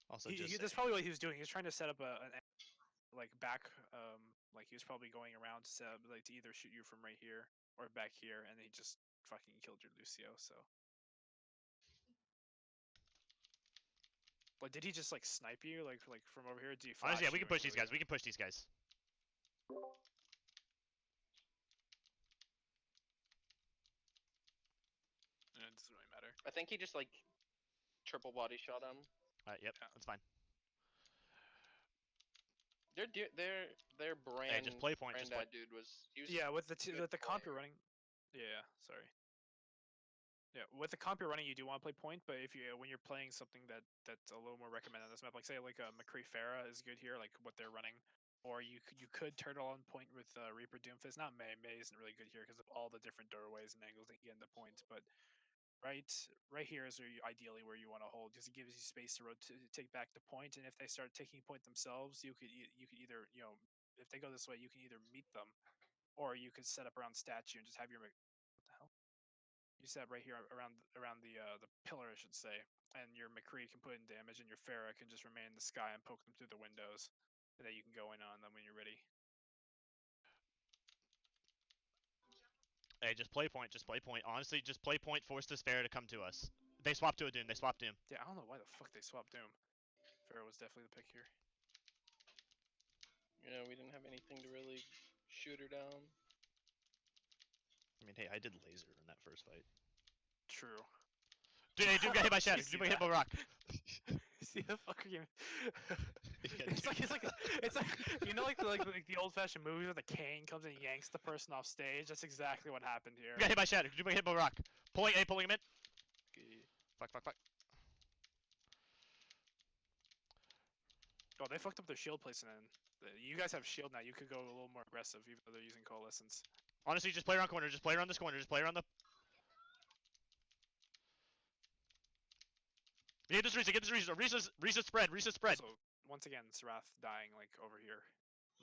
Also, That's probably what he was doing. He was trying to set up like back like he was probably going around to set up like to either shoot you from right here or back here, and he just fucking killed your Lucio. So like did he just like snipe you like from over here? Do you honestly, yeah, we flash can you push these or- guys. We can push these guys. It doesn't really matter. I think he just like triple body shot him. Yep, Yeah. that's fine. Their brand. Hey, just play point. Just play. Granddad dude was. He was Yeah, with the good with the comp player. you're running. Yeah, sorry. Yeah, with the comp you're running, you do want to play point, but if you when you're playing something that's a little more recommended on this map, like say like McCree Pharah is good here, like what they're running, or you could turtle on point with Reaper Doomfist. Not May. May isn't really good here because of all the different doorways and angles that you get into points, but right here is ideally where you want to hold because it gives you space to take back the point, and if they start taking point themselves, you could either if they go this way, you can either meet them, or you could set up around statue and just have your what the hell? You set up right here around the pillar, I should say, and your McCree can put in damage, and your Pharah can just remain in the sky and poke them through the windows, and then you can go in on them when you're ready. Hey, just play point. Just play point. Honestly, just play point. Force this Pharah to come to us. They swapped to a Doom. They swapped Doom. Yeah, I don't know why the fuck they swapped Doom. Pharah was definitely the pick here. Yeah, we didn't have anything to really shoot her down. I mean, hey, I did laser in that first fight. True. Dude, hey, Doom got hit by Shadow. You see Doom got hit by that? Rock. See the fucker you. Yeah, it's like you know like the old fashioned movies where the cane comes and yanks the person off stage. That's exactly what happened here. Doom got hit by Shadow. Doom got hit by Rock. Pulling him in. Fuck. Oh, they fucked up their shield placement. You guys have shield now. You could go a little more aggressive, even though they're using coalescence. Honestly, just play around corner. Just play around this corner. Just play around the. Get this Risa, get this Risa. Risa spread, Risa spread. So once again, Sarath dying like over here.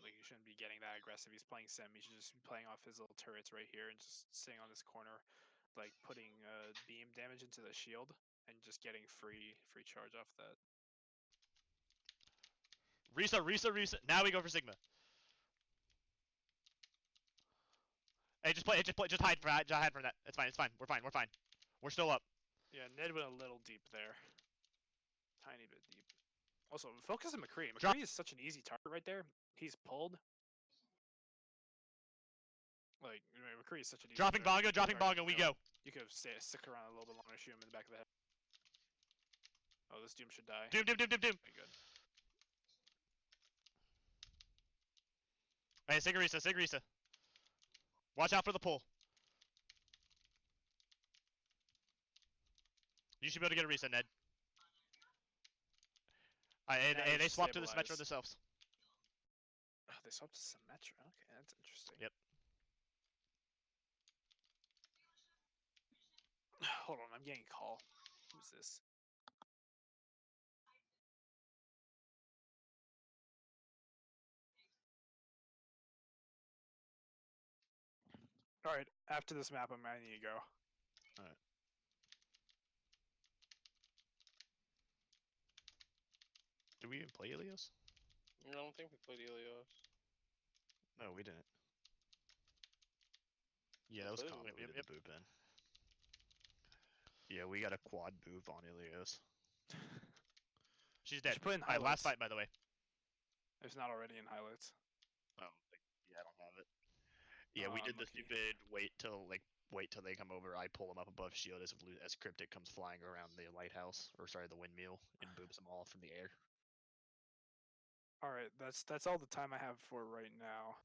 Like you shouldn't be getting that aggressive. He's playing Sim. He should just be playing off his little turrets right here and just sitting on this corner, like putting beam damage into the shield and just getting free charge off that. Risa, Risa, Risa. Now we go for Sigma. Hey, just play, just hide from that. It's fine, We're fine. We're still up. Yeah, Ned went a little deep there. Tiny bit deep. Also, focus on McCree. Drop- McCree is such an easy target right there. He's pulled. Like, McCree is such an easy Dropping target. bongo, we go. You could have stick around a little bit longer, shoot him in the back of the head. Oh, this Doom should die. Doom. Very good. Hey, Sig Risa. Watch out for the pull. You should be able to get a Risa, Ned. And Now you they swapped to the stabilize. Symmetra themselves. Oh, they swapped to Symmetra. Okay, that's interesting. Yep. Hold on, I'm getting a call. Who's this? Alright, after this map, I need to go. Did we even play Ilios? I don't think we played Ilios. No, we didn't. Yeah, that was Boo. Comet. We did the boop in. Yeah, we got a quad move on Ilios. She's You dead. should put in Alright, last highlights. fight, by the way. It's not already in highlights. Oh, yeah, I don't have it. Yeah, we did the Okay. stupid wait till they come over. I pull them up above shield as Cryptic comes flying around the lighthouse, or sorry, the windmill, and boops them all from the air. Alright, that's all the time I have for right now.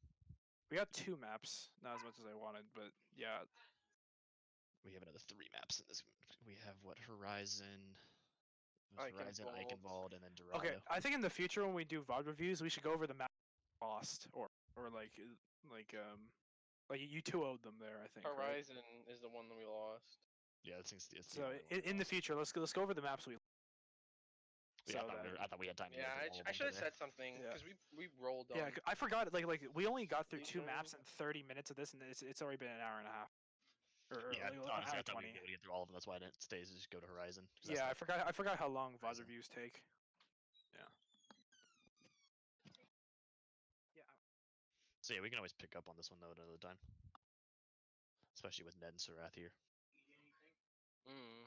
We got 2 maps, not as much as I wanted, but yeah. We have another 3 maps in this. We have what Horizon, Horizon, Eichenwald. Eichenwald, and then Dorado. Okay, I think in the future when we do VOD reviews, we should go over the map lost or like you 2-0'd them there. I think. Right? Horizon is the one that we lost. Yeah, it's the So only one in the lost. future, let's go over the maps we. Yeah, So I thought we had time to Yeah, go through all of I them should have today. said something Yeah. because we rolled on. Yeah, I forgot. Like we only got through You 2 can- maps in 30 minutes of this, and it's already been an hour and a half. Or Yeah, like, an honestly, hour I thought 20. we'd be able to get through all of them. That's why I didn't stay. Just go to Horizon. 'cause that's Yeah, not- I forgot how long VOD Horizon. reviews take. Yeah. Yeah. So yeah, we can always pick up on this one though another time. Especially with Ned and Sarath here. Mm.